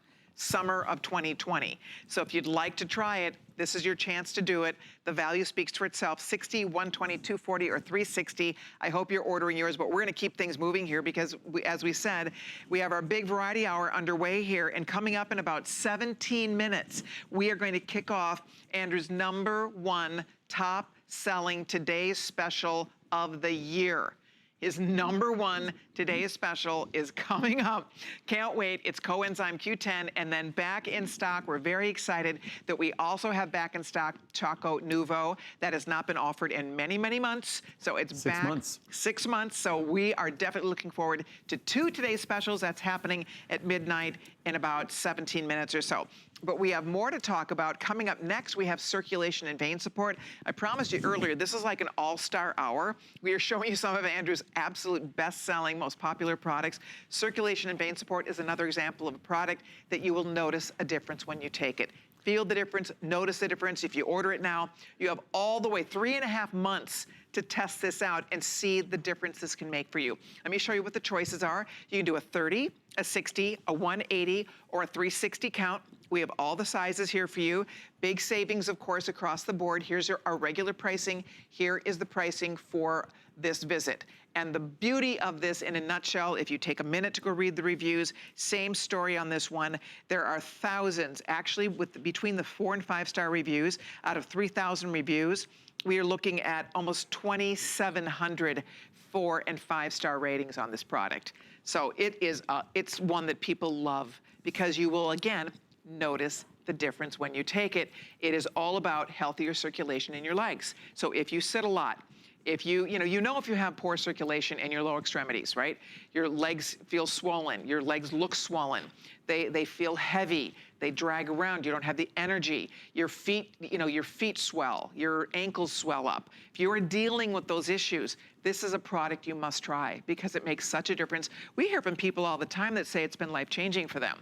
S1: of 2020. So if you'd like to try it, this is your chance to do it. The value speaks for itself, 60, 120, 240, or 360. I hope you're ordering yours, but we're gonna keep things moving here because as we said, we have our big variety hour underway here, and coming up in about 17 minutes, we are going to kick off Andrew's #1 top selling today's special of the year. His #1 today's special is coming up. Can't wait. It's Coenzyme Q10 and then back in stock. We're very excited that we also have back in stock Choco Nouveau that has not been offered in many, many months. So it's back.
S2: 6 months.
S1: 6 months. So we are definitely looking forward to 2 today's specials. That's happening at midnight in about 17 minutes or so. But we have more to talk about. Coming up next, we have circulation and vein support. I promised you earlier, this is like an all-star hour. We are showing you some of Andrew's absolute best-selling, most popular products. Circulation and vein support is another example of a product that you will notice a difference when you take it. Feel the difference, notice the difference. If you order it now, you have all the way 3.5 months to test this out and see the difference this can make for you. Let me show you what the choices are. You can do a 30, a 60, a 180, or a 360 count. We have all the sizes here for you. Big savings, of course, across the board. Here's our regular pricing. Here is the pricing for this visit. And the beauty of this in a nutshell, if you take a minute to go read the reviews, same story on this one. There are thousands, actually, between the 4- and 5-star reviews, out of 3,000 reviews, we are looking at almost 2,700 4- and 5-star ratings on this product. So it's one that people love because you will, again, notice the difference when you take it. It is all about healthier circulation in your legs. So if you sit a lot, if you know if you have poor circulation in your lower extremities, right? Your legs feel swollen, your legs look swollen, they feel heavy, they drag around, you don't have the energy, your feet swell, your ankles swell up. If you are dealing with those issues, this is a product you must try because it makes such a difference. We hear from people all the time that say it's been life-changing for them.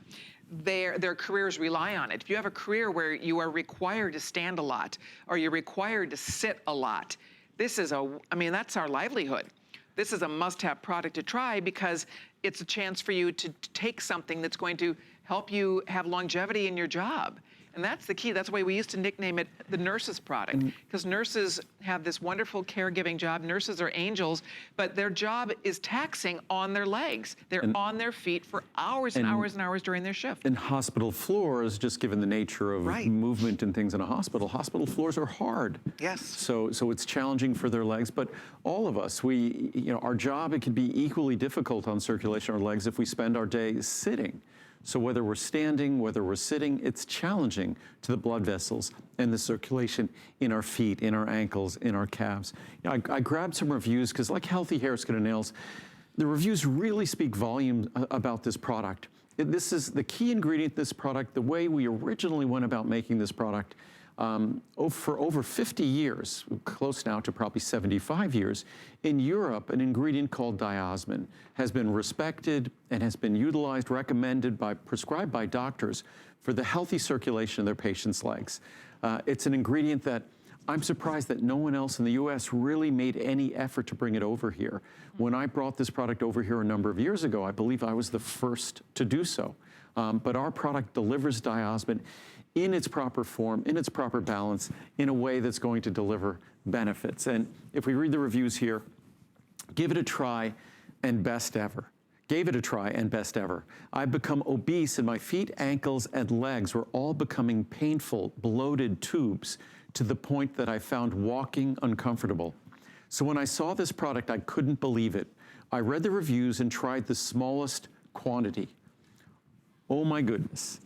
S1: Their careers rely on it. If you have a career where you are required to stand a lot or you're required to sit a lot, this is that's our livelihood. This is a must-have product to try because it's a chance for you to take something that's going to help you have longevity in your job. And that's the key. That's why we used to nickname it the nurse's product, because nurses have this wonderful caregiving job. Nurses are angels, but their job is taxing on their legs. They're on their feet for hours and hours and hours during their shift.
S2: And hospital floors, just given the nature of movement and things in a hospital floors are hard.
S1: Yes.
S2: So it's challenging for their legs, but all of us, our job, it can be equally difficult on circulation of our legs if we spend our day sitting. So whether we're standing, whether we're sitting, it's challenging to the blood vessels and the circulation in our feet, in our ankles, in our calves. I grabbed some reviews because, like healthy hair, skin, and nails, the reviews really speak volumes about this product. This is the key ingredient in this product, the way we originally went about making this product. For over 50 years, close now to probably 75 years, in Europe, an ingredient called diosmin has been respected and has been utilized, recommended, prescribed by doctors for the healthy circulation of their patients' legs. It's an ingredient that I'm surprised that no one else in the U.S. really made any effort to bring it over here. When I brought this product over here a number of years ago, I believe I was the first to do so. But our product delivers diosmin in its proper form, in its proper balance, in a way that's going to deliver benefits. And if we read the reviews here, give it a try and best ever. Gave it a try and best ever. I've become obese and my feet, ankles, and legs were all becoming painful, bloated tubes to the point that I found walking uncomfortable. So when I saw this product, I couldn't believe it. I read the reviews and tried the smallest quantity. Oh my goodness.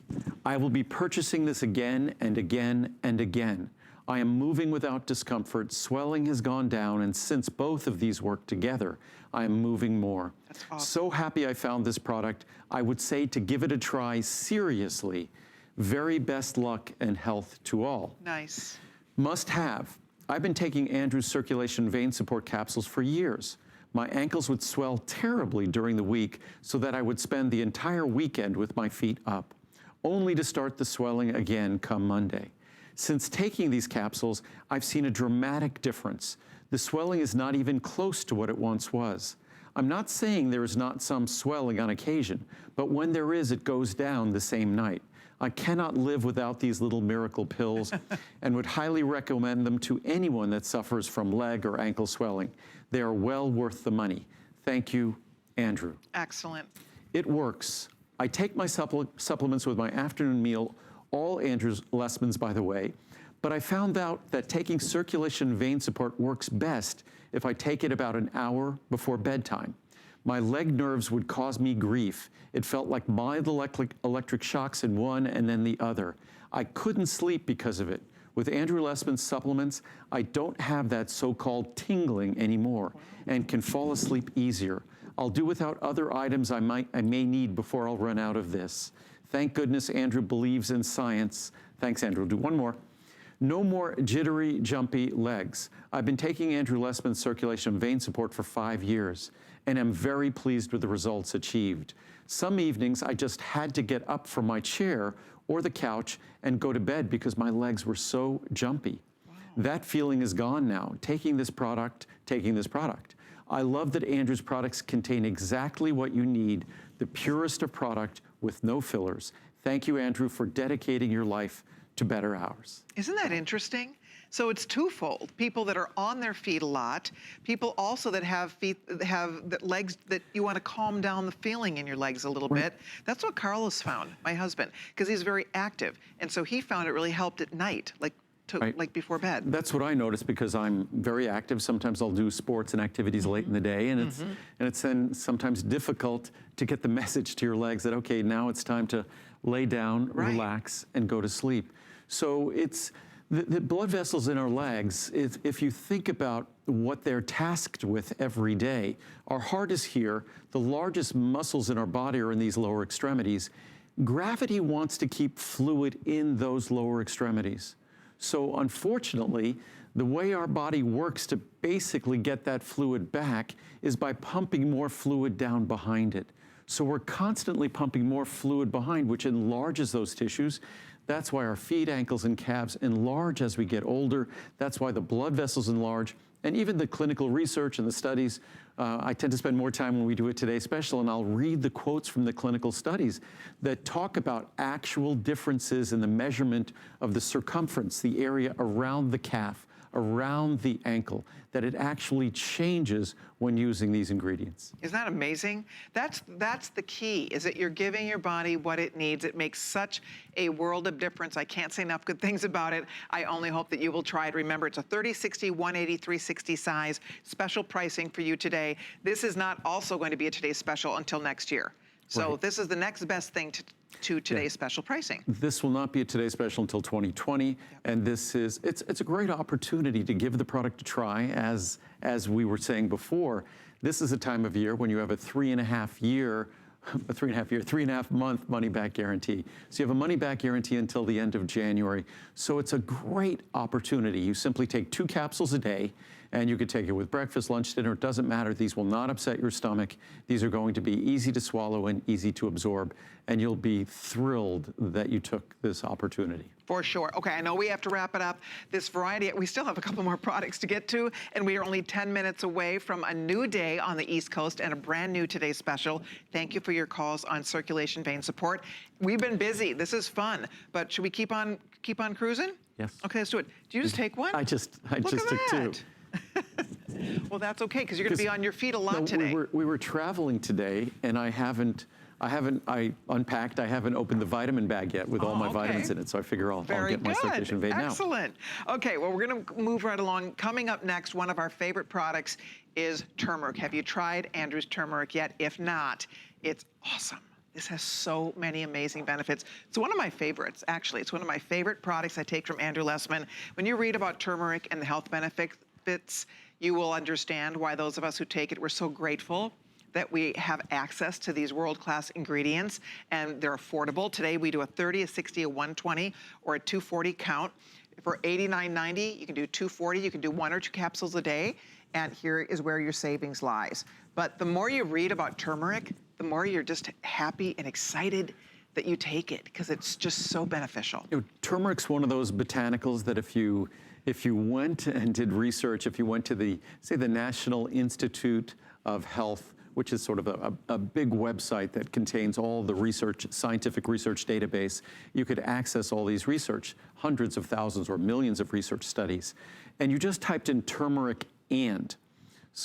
S2: I will be purchasing this again and again and again. I am moving without discomfort, swelling has gone down, and since both of these work together, I am moving more.
S1: That's awesome.
S2: So happy I found this product. I would say to give it a try seriously. Very best luck and health to all.
S1: Nice.
S2: Must have. I've been taking Andrew's circulation vein support capsules for years. My ankles would swell terribly during the week so that I would spend the entire weekend with my feet up, only to start the swelling again come Monday. Since taking these capsules, I've seen a dramatic difference. The swelling is not even close to what it once was. I'm not saying there is not some swelling on occasion, but when there is, it goes down the same night. I cannot live without these little miracle pills and would highly recommend them to anyone that suffers from leg or ankle swelling. They are well worth the money. Thank you, Andrew.
S1: Excellent.
S2: It works. I take my supplements with my afternoon meal, all Andrew's Lessmans, by the way, but I found out that taking circulation vein support works best if I take it about an hour before bedtime. My leg nerves would cause me grief. It felt like mild electric shocks in one and then the other. I couldn't sleep because of it. With Andrew Lessman's supplements, I don't have that so-called tingling anymore and can fall asleep easier. I'll do without other items I may need before I'll run out of this. Thank goodness Andrew believes in science. Thanks, Andrew. Do one more. No more jittery, jumpy legs. I've been taking Andrew Lessman's circulation vein support for 5 years and am very pleased with the results achieved. Some evenings I just had to get up from my chair or the couch and go to bed because my legs were so jumpy. Wow. That feeling is gone now, taking this product. I love that Andrew's products contain exactly what you need, the purest of product with no fillers. Thank you, Andrew, for dedicating your life to better hours.
S1: Isn't that interesting? So it's twofold. People that are on their feet a lot, people also that have feet, legs that you want to calm down the feeling in your legs a little bit. That's what Carlos found, my husband, because he's very active. And so he found it really helped at night, like before bed.
S2: That's what I noticed because I'm very active. Sometimes I'll do sports and activities late in the day, and it's then sometimes difficult to get the message to your legs that, okay, now it's time to lay down, relax, and go to sleep. So it's the blood vessels in our legs, if you think about what they're tasked with every day, our heart is here, the largest muscles in our body are in these lower extremities. Gravity wants to keep fluid in those lower extremities. So unfortunately, the way our body works to basically get that fluid back is by pumping more fluid down behind it. So we're constantly pumping more fluid behind, which enlarges those tissues. That's why our feet, ankles, and calves enlarge as we get older. That's why the blood vessels enlarge, And even the clinical research and the studies, I tend to spend more time when we do a Today Special, and I'll read the quotes from the clinical studies that talk about actual differences in the measurement of the circumference, the area around the calf, around the ankle, that it actually changes when using these ingredients.
S1: Isn't that amazing? That's the key, is that you're giving your body what it needs. It makes such a world of difference. I can't say enough good things about it. I only hope that you will try it. Remember, it's a 30, 60, 180, 360 size. Special pricing for you today. This is not also going to be a Today's Special until next year. So
S2: Right.
S1: this is the next best thing to today's special pricing.
S2: This will not be a Today's Special until 2020, and this is, it's a great opportunity to give the product a try. As we were saying before, this is a time of year when you have a 3.5-month money-back guarantee. So you have a money-back guarantee until the end of January. So it's a great opportunity. You simply take 2 capsules a day, and you could take it with breakfast, lunch, dinner. It doesn't matter. These will not upset your stomach. These are going to be easy to swallow and easy to absorb, and you'll be thrilled that you took this opportunity.
S1: For sure. Okay, I know we have to wrap it up. This variety, we still have a couple more products to get to, and we are only 10 minutes away from a new day on the East Coast and a brand new Today's Special. Thank you for your calls on circulation vein support. We've been busy. This is fun, but should we keep on cruising?
S2: Yes.
S1: Okay, let's do it. Did you just take one?
S2: I just took 2.
S1: Well, that's okay, because you're going to be on your feet a lot today.
S2: We were traveling today, and I unpacked. I haven't opened the vitamin bag yet with all my vitamins in it, so I figure I'll get my circulation vein now.
S1: Excellent. Okay, well, we're going to move right along. Coming up next, one of our favorite products is turmeric. Have you tried Andrew's turmeric yet? If not, it's awesome. This has so many amazing benefits. It's one of my favorites, actually. It's one of my favorite products I take from Andrew Lessman. When you read about turmeric and the health benefits, you will understand why those of us who take it, we're so grateful that we have access to these world-class ingredients, and they're affordable. Today, we do a 30, a 60, a 120, or a 240 count. For $89.90, you can do 240, you can do 1 or 2 capsules a day, and here is where your savings lies. But the more you read about turmeric, the more you're just happy and excited that you take it, because it's just so beneficial.
S2: You know, turmeric's one of those botanicals that if you went and did research, if you went to the National Institute of Health, which is sort of a big website that contains all the research, scientific research database, you could access all these research, hundreds of thousands or millions of research studies. And you just typed in turmeric and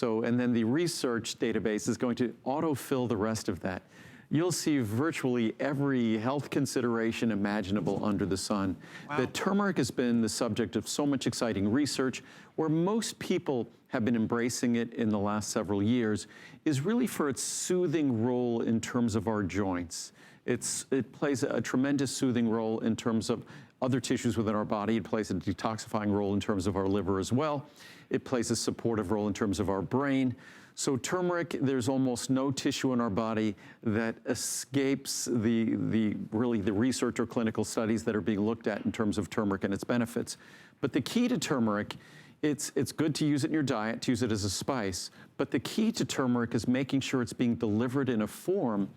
S2: then the research database is going to autofill the rest of that. You'll see virtually every health consideration imaginable under the sun.
S1: Wow.
S2: The turmeric has been the subject of so much exciting research. Where most people have been embracing it in the last several years is really for its soothing role in terms of our joints. It plays a tremendous soothing role in terms of other tissues within our body. It plays a detoxifying role in terms of our liver as well. It plays a supportive role in terms of our brain. So turmeric, there's almost no tissue in our body that escapes the research or clinical studies that are being looked at in terms of turmeric and its benefits. But the key to turmeric, it's good to use it in your diet, to use it as a spice, but the key to turmeric is making sure it's being delivered in a form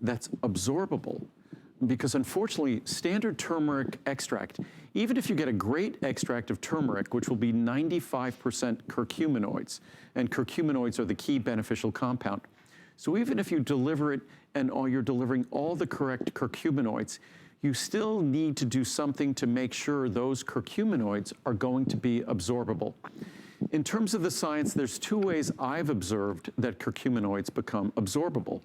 S2: that's absorbable. Because unfortunately, standard turmeric extract, even if you get a great extract of turmeric, which will be 95% curcuminoids, and curcuminoids are the key beneficial compound. So even if you deliver it and you're delivering all the correct curcuminoids, you still need to do something to make sure those curcuminoids are going to be absorbable. In terms of the science, there's 2 ways I've observed that curcuminoids become absorbable.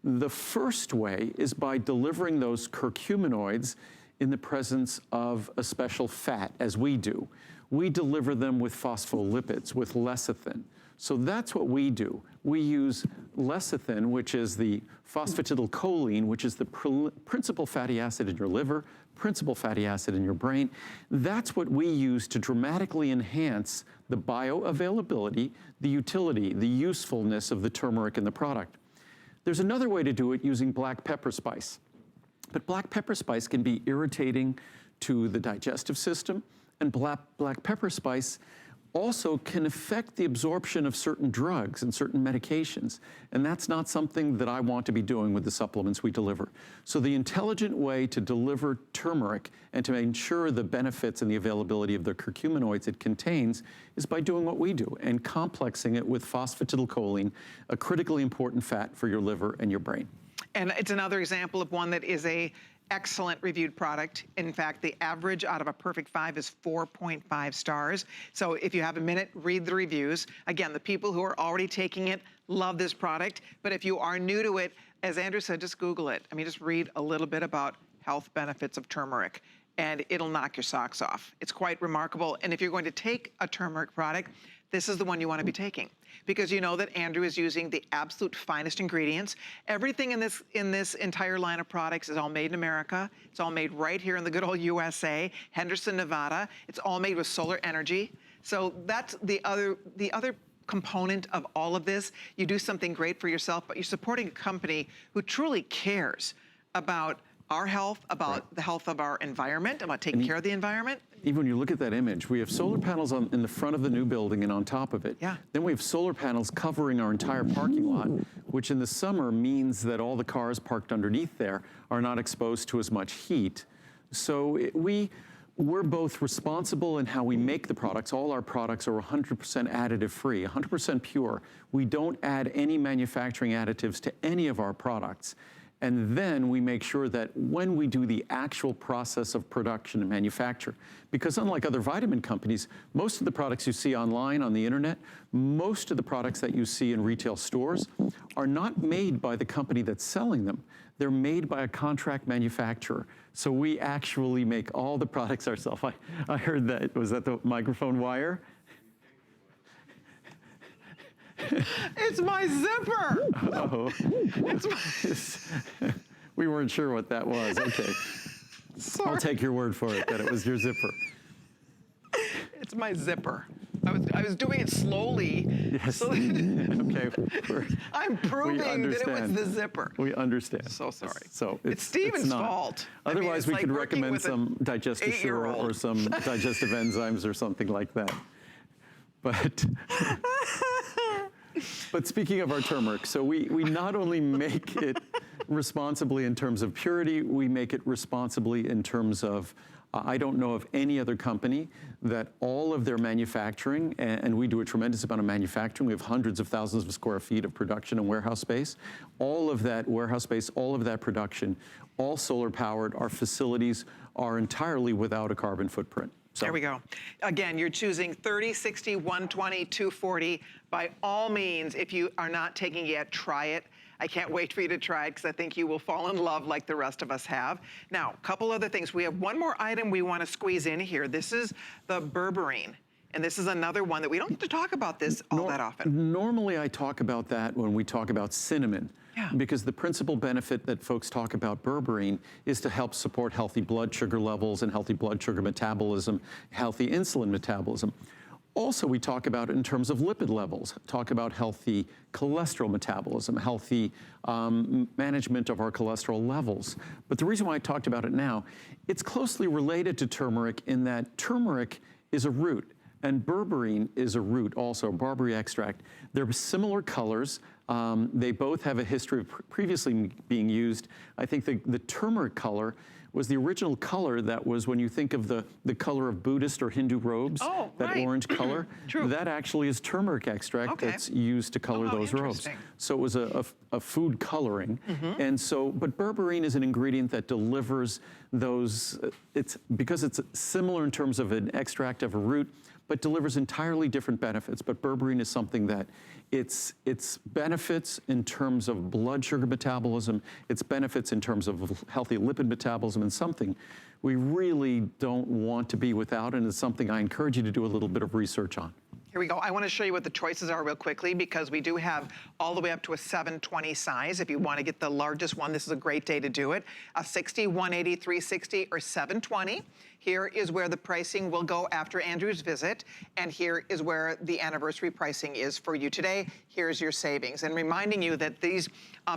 S2: The first way is by delivering those curcuminoids in the presence of a special fat, as we do. We deliver them with phospholipids, with lecithin. So that's what we do. We use lecithin, which is the phosphatidylcholine, which is the principal fatty acid in your liver, principal fatty acid in your brain. That's what we use to dramatically enhance the bioavailability, the utility, the usefulness of the turmeric in the product. There's another way to do it using black pepper spice. But black pepper spice can be irritating to the digestive system, and black pepper spice also can affect the absorption of certain drugs and certain medications. And that's not something that I want to be doing with the supplements we deliver. So the intelligent way to deliver turmeric and to ensure the benefits and the availability of the curcuminoids it contains is by doing what we do and complexing it with phosphatidylcholine, a critically important fat for your liver and your brain.
S1: And it's another example of one that is a excellent reviewed product. In fact, the average out of a perfect 5 is 4.5 stars. So if you have a minute, read the reviews. Again, the people who are already taking it love this product. But if you are new to it, as Andrew said, just Google it. I mean, just read a little bit about health benefits of turmeric, and it'll knock your socks off. It's quite remarkable. And if you're going to take a turmeric product, this is the one you want to be taking, because you know that Andrew is using the absolute finest ingredients. Everything in this entire line of products is all made in America. It's all made right here in the good old USA, Henderson, Nevada. It's all made with solar energy. So that's the other component of all of this. You do something great for yourself, but you're supporting a company who truly cares about our health, about the health of our environment, about taking care of the environment.
S2: Even when you look at that image, we have solar panels in the front of the new building and on top of it.
S1: Yeah.
S2: Then we have solar panels covering our entire parking lot, which in the summer means that all the cars parked underneath there are not exposed to as much heat. So we're both responsible in how we make the products. All our products are 100% additive free, 100% pure. We don't add any manufacturing additives to any of our products. And then we make sure that when we do the actual process of production and manufacture, because unlike other vitamin companies, most of the products you see online on the internet, most of the products that you see in retail stores are not made by the company that's selling them. They're made by a contract manufacturer. So we actually make all the products ourselves. I heard that, was that the microphone wire?
S1: It's my zipper.
S2: Oh, we weren't sure what that was. Okay,
S1: Sorry.
S2: I'll take your word for it that it was your zipper.
S1: It's my zipper. I was doing it slowly.
S2: Yes.
S1: So
S2: Okay.
S1: I'm proving that it was the zipper.
S2: We understand.
S1: So sorry.
S2: So
S1: it's Steven's fault.
S2: Otherwise, we could recommend some digestive sugar or some digestive enzymes or something like that. But speaking of our turmeric, so we not only make it responsibly in terms of purity, we make it responsibly in terms of, I don't know of any other company that all of their manufacturing, and we do a tremendous amount of manufacturing, we have hundreds of thousands of square feet of production and warehouse space, all of that warehouse space, all of that production, all solar powered, our facilities are entirely without a carbon footprint. So.
S1: There we go. Again, you're choosing 30, 60, 120, 240. By all means, if you are not taking it yet, try it. I can't wait for you to try it because I think you will fall in love like the rest of us have. Now, a couple other things. We have one more item we want to squeeze in here. This is the berberine. And this is another one that we don't get to talk about this all that often.
S2: Normally, I talk about that when we talk about cinnamon.
S1: Yeah.
S2: Because the principal benefit that folks talk about berberine is to help support healthy blood sugar levels and healthy blood sugar metabolism, healthy insulin metabolism. Also, we talk about it in terms of lipid levels, talk about healthy cholesterol metabolism, healthy management of our cholesterol levels. But the reason why I talked about it now, it's closely related to turmeric in that turmeric is a root. And berberine is a root also, barberry extract. They're similar colors. They both have a history of previously being used. I think the turmeric color was the original color that was when you think of the color of Buddhist or Hindu robes, that orange color.
S1: True.
S2: That actually is turmeric extract that's used to color those robes. So it was a food coloring. And so, but berberine is an ingredient that delivers those, because it's similar in terms of an extract of a root, but delivers entirely different benefits. But berberine is something that its benefits in terms of blood sugar metabolism, its benefits in terms of healthy lipid metabolism, and something we really don't want to be without, and it's something I encourage you to do a little bit of research on.
S1: Here we go. I want to show you what the choices are real quickly because we do have all the way up to a 720 size. If you want to get the largest one, this is a great day to do it. A 60, 180, 360, or 720. Here is where the pricing will go after Andrew's visit, and here is where the anniversary pricing is for you today. Here's your savings. And reminding you that these,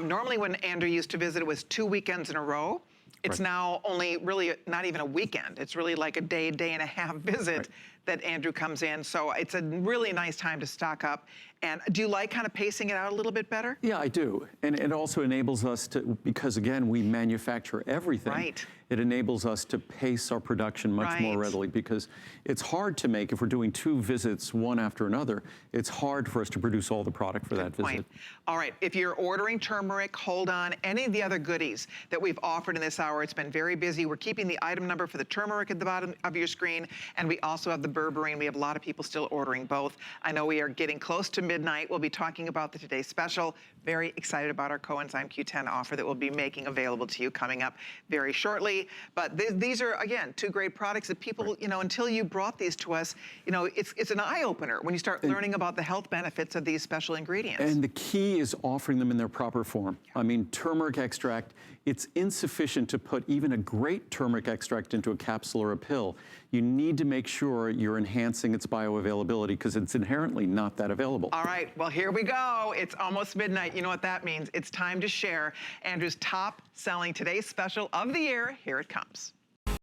S1: normally when Andrew used to visit, it was 2 weekends in a row. It's now only really not even a weekend. It's really like a day and a half visit that Andrew comes in. So it's a really nice time to stock up. And do you like kind of pacing it out a little bit better?
S2: Yeah, I do. And it also enables us to, because again, we manufacture everything.
S1: Right.
S2: It enables us to pace our production much more readily, because it's hard to make, if we're doing 2 visits one after another, it's hard for us to produce all the product for that visit.
S1: All right, if you're ordering turmeric, hold on, any of the other goodies that we've offered in this hour, it's been very busy. We're keeping the item number for the turmeric at the bottom of your screen, and we also have the berberine. We have a lot of people still ordering both. I know we are getting close to midnight. We'll be talking about the Today Special. Very excited about our coenzyme Q10 offer that we'll be making available to you coming up very shortly. But these are, again, 2 great products that people, you know, until you brought these to us, you know, it's an eye-opener when you start learning about the health benefits of these special ingredients.
S2: And the key is offering them in their proper form. I mean, turmeric extract, it's insufficient to put even a great turmeric extract into a capsule or a pill. You need to make sure you're enhancing its bioavailability, because it's inherently not that available.
S1: All right, well, here we go. It's almost midnight. You know what that means. It's time to share Andrew's top selling Today's Special of the year. Here it comes.